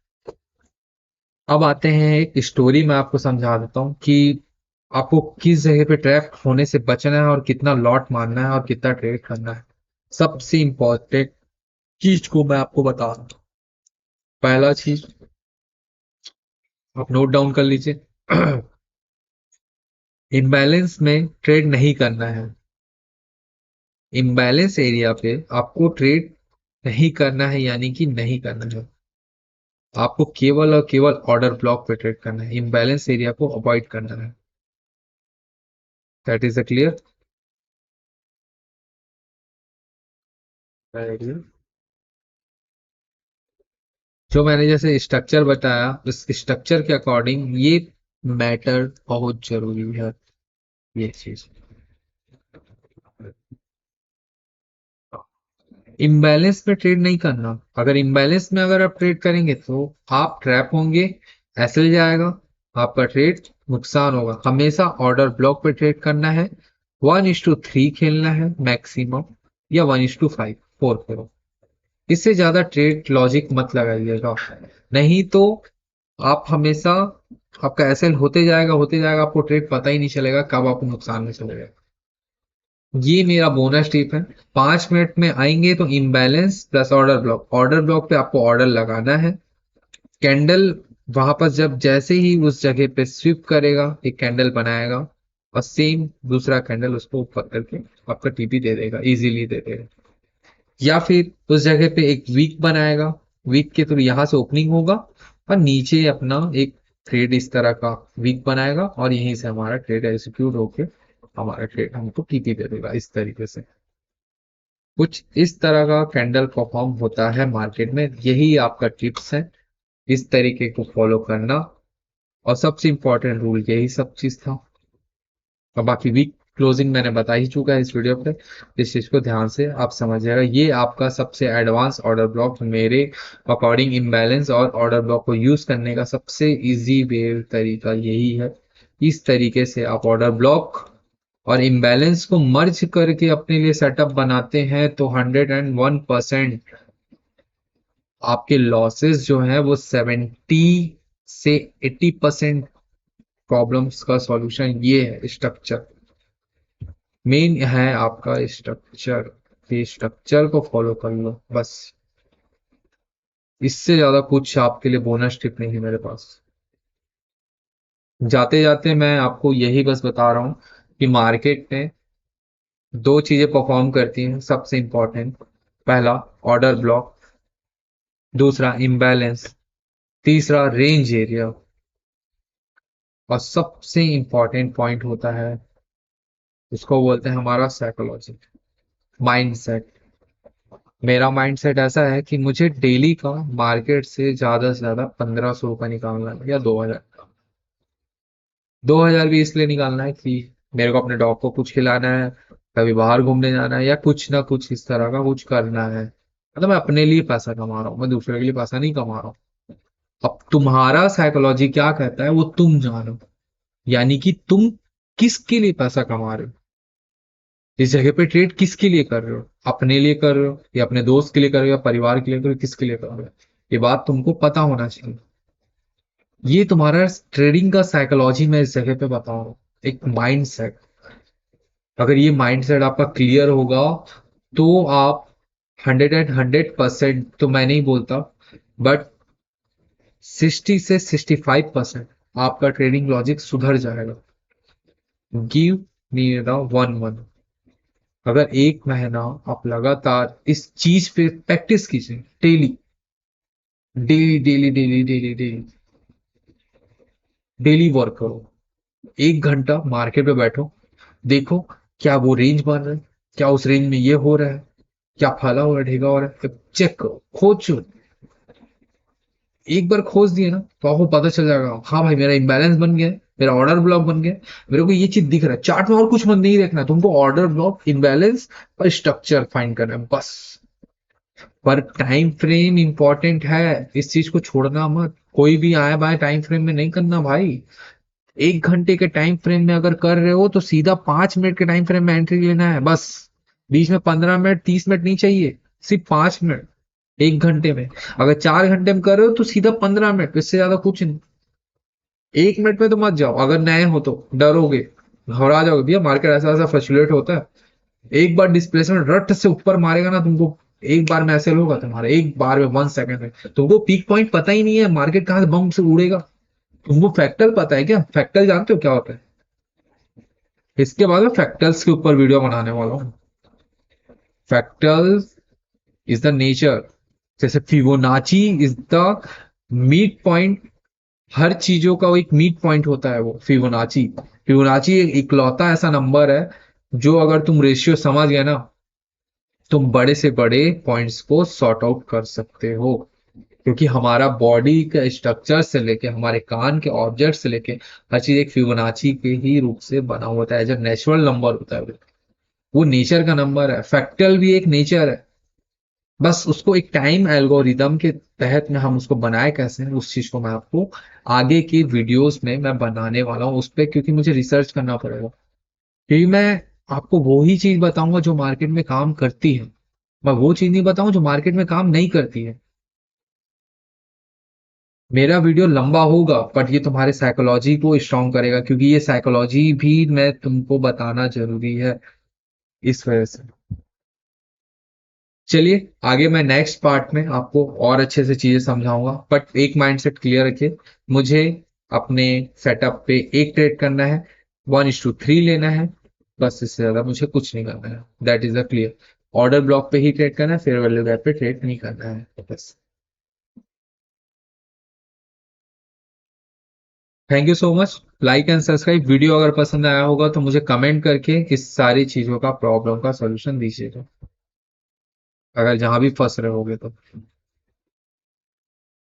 Speaker 1: अब आते हैं एक स्टोरी, मैं आपको समझा देता हूँ कि आपको किस जगह पे ट्रैप होने से बचना है और कितना लॉट मारना है और कितना ट्रेड करना है। सबसे इंपॉर्टेंट चीज को मैं आपको बता रहा हूँ। पहला चीज आप नोट डाउन कर लीजिए। इम्बैलेंस में ट्रेड नहीं करना है। इम्बैलेंस एरिया पे आपको ट्रेड नहीं करना है, यानी कि नहीं करना है। आपको केवल और केवल ऑर्डर ब्लॉक पे ट्रेड करना है, इम्बैलेंस एरिया को अवॉइड करना है। That is a clear idea. जो मैंने जैसे स्ट्रक्चर बताया, उस स्ट्रक्चर के अकॉर्डिंग ये मैटर बहुत जरूरी है, ये चीज। इम्बैलेंस में ट्रेड नहीं करना। अगर इम्बैलेंस में अगर आप ट्रेड करेंगे तो आप ट्रैप होंगे, एसएल जाएगा, आपका ट्रेड नुकसान होगा। हमेशा ऑर्डर ब्लॉक पे ट्रेड करना है, 1:3 खेलना है मैक्सिमम, या 1:5 4 करो। इससे ज्यादा ट्रेड लॉजिक मत लगाइएगा, नहीं तो आप हमेशा, आपका एसएल होते जाएगा, आपको ट्रेड पता ही नहीं चलेगा कब आपको नुकसान में चले जाएगा। ये मेरा बोनस टिप है। 5 मिनट में आएंगे तो imbalance plus order block, order block पे आपको ऑर्डर लगाना है। कैंडल वहां पर जब जैसे ही उस जगह पे स्विप करेगा, एक कैंडल बनाएगा, और सेम दूसरा कैंडल उसको ऊपर करके आपका टीपी दे देगा, इजीली दे देगा। या फिर उस जगह पे एक वीक बनाएगा, वीक के थ्रू यहां से ओपनिंग होगा, और नीचे अपना एक ट्रेड इस तरह का वीक बनाएगा, और यहीं से हमारा ट्रेड एग्जीक्यूट होके हमारा ट्रेड हमको टीपी दे देगा इस तरीके से। कुछ इस तरह का कैंडल परफॉर्म होता है मार्केट में, यही आपका टिप्स है, इस तरीके को फॉलो करना। और सबसे इंपॉर्टेंट रूल यही सब चीज था। और बाकी वीक क्लोजिंग मैंने बता ही चुका है इस वीडियो पे, इस चीज को ध्यान से आप समझिएगा। ये आपका सबसे एडवांस ऑर्डर ब्लॉक, मेरे अकॉर्डिंग इम्बैलेंस और ऑर्डर ब्लॉक को यूज करने का सबसे इजी वे तरीका यही है। इस तरीके से आप ऑर्डर ब्लॉक और इम्बैलेंस को मर्ज करके अपने लिए सेटअप बनाते हैं तो 101% आपके लॉसेस जो हैं वो 70 से 80% प्रॉब्लम्स का सॉल्यूशन ये है स्ट्रक्चर। मेन है आपका स्ट्रक्चर, ये स्ट्रक्चर को फॉलो कर लो बस। इससे ज्यादा कुछ आपके लिए बोनस टिप नहीं है मेरे पास। जाते जाते मैं आपको यही बस बता रहा हूं कि मार्केट में दो चीजें परफॉर्म करती हैं सबसे इंपॉर्टेंट। पहला ऑर्डर ब्लॉक, दूसरा इम्बैलेंस, तीसरा रेंज एरिया, और सबसे इंपॉर्टेंट पॉइंट होता है, उसको बोलते हैं हमारा साइकोलॉजी, माइंड सेट। मेरा माइंड सेट ऐसा है कि मुझे डेली का मार्केट से ज्यादा 1500 रुपये निकालना है, या 2000। 2000 भी इसलिए निकालना है कि मेरे को अपने डॉग को कुछ खिलाना है, कभी बाहर घूमने जाना है, या कुछ ना कुछ इस तरह का कुछ करना है। मतलब मैं अपने लिए पैसा कमा रहा हूँ, मैं दूसरे के लिए पैसा नहीं कमा रहा हूँ। अब तुम्हारा साइकोलॉजी क्या कहता है वो तुम जानो, यानी कि तुम किसके लिए पैसा कमा रहे हो, इस जगह पे ट्रेड किसके लिए कर रहे हो, अपने लिए कर रहे हो या अपने दोस्त के लिए कर रहे हो या परिवार के लिए कर रहे हो, किसके लिए कर रहे हो, ये बात तुमको पता होना चाहिए। ये तुम्हारा ट्रेडिंग का साइकोलॉजी मैं इस जगह पे बता रहा हूँ, एक माइंड सेट। अगर ये माइंड सेट आपका क्लियर होगा तो आप 100% तो मैं नहीं बोलता, बट 60 से 65% आपका ट्रेडिंग लॉजिक सुधर जाएगा। Give me the 1 month. अगर 1 महीना आप लगातार इस चीज पे प्रैक्टिस कीजिए, daily daily daily daily daily daily daily work करो। 1 घंटा मार्केट पे बैठो, देखो क्या वो रेंज बन रहा है, क्या उस रेंज में ये हो रहा है, क्या फला हो रहा है, ढेगा हो रहा है, चेक करो, खोजो। एक बार खोज दिए ना तो आपको पता चल जाएगा, हाँ भाई मेरा इम्बैलेंस बन गया है, मेरा ऑर्डर ब्लॉक बन गया है, मेरे को ये चीज दिख रहा है चार्ट में, और कुछ मत नहीं देखना तुमको, ऑर्डर ब्लॉक, इम्बैलेंस और स्ट्रक्चर फाइंड करना है बस। पर टाइम फ्रेम इंपॉर्टेंट है, इस चीज को छोड़ना मत। कोई भी आए बाय टाइम फ्रेम में नहीं करना भाई। 1 घंटे के टाइम फ्रेम में अगर कर रहे हो तो सीधा 5 मिनट के टाइम फ्रेम में एंट्री लेना है बस। बीच में 15 मिनट 30 मिनट नहीं चाहिए, सिर्फ 5 मिनट 1 घंटे में। अगर 4 घंटे में कर रहे हो तो सीधा 15 मिनट, इससे ज्यादा कुछ नहीं। 1 मिनट में तो मत जाओ, अगर नए हो तो डरोगे, घबरा जाओगे, भैया मार्केट ऐसा ऐसा फ्लक्चुएट होता है। एक बार डिस्प्लेसमेंट रट से ऊपर मारेगा ना तुमको, एक बार में ऐसे होगा तुम्हारा, एक बार में 1 सेकंड में तुमको पीक पॉइंट पता ही नहीं है, मार्केट कहां से बम से उड़ेगा। तुमको फैक्टल पता है क्या? फैक्टल जानते हो क्या होता है? इसके बाद में फैक्टल्स के ऊपर वीडियो बनाने वाला हूँ। फैक्टल इज द नेचर, जैसे Fibonacci is the meet point. हर चीजों का वो एक मीट पॉइंट होता है, वो फिबोनाची। फिबोनाची एक इकलौता ऐसा नंबर है जो अगर तुम रेशियो समझ गए ना, तुम बड़े से बड़े पॉइंट्स को सॉर्ट आउट कर सकते हो। क्योंकि हमारा बॉडी का स्ट्रक्चर से लेके हमारे कान के ऑब्जेक्ट से लेके हर चीज एक फिबोनाची के ही रूप से बना होता है, जो नेचुरल नंबर होता है वो नेचर का नंबर है। फ्रैक्टल भी एक नेचर है, बस उसको एक टाइम एल्गोरिदम के तहत में हम उसको बनाए कैसे हैं, उस चीज को मैं आपको आगे की वीडियोस में मैं बनाने वाला हूँ उस पर, क्योंकि मुझे रिसर्च करना पड़ेगा। क्योंकि मैं आपको वो ही चीज बताऊंगा जो मार्केट में काम करती है, मैं वो चीज नहीं बताऊं जो मार्केट में काम नहीं करती है। मेरा वीडियो लंबा होगा बट ये तुम्हारे साइकोलॉजी को स्ट्रांग करेगा, क्योंकि ये साइकोलॉजी भी मैं तुमको बताना जरूरी है इस वजह से। चलिए आगे मैं नेक्स्ट पार्ट में आपको और अच्छे से चीजें समझाऊंगा, बट एक माइंडसेट क्लियर रखिए, मुझे अपने सेटअप पे एक ट्रेड करना है, 1:3 लेना है, बस इससे ज्यादा मुझे कुछ नहीं करना है। That is a clear. Order block पे ही ट्रेड करना है, फेयर वैल्यू गैप पे ट्रेड नहीं करना है बस। Thank you so much. Like and subscribe. Video अगर पसंद आया होगा तो मुझे कमेंट करके इस सारी चीजों का प्रॉब्लम का सॉल्यूशन दीजिएगा, अगर जहां भी फंस रहे होगे तो।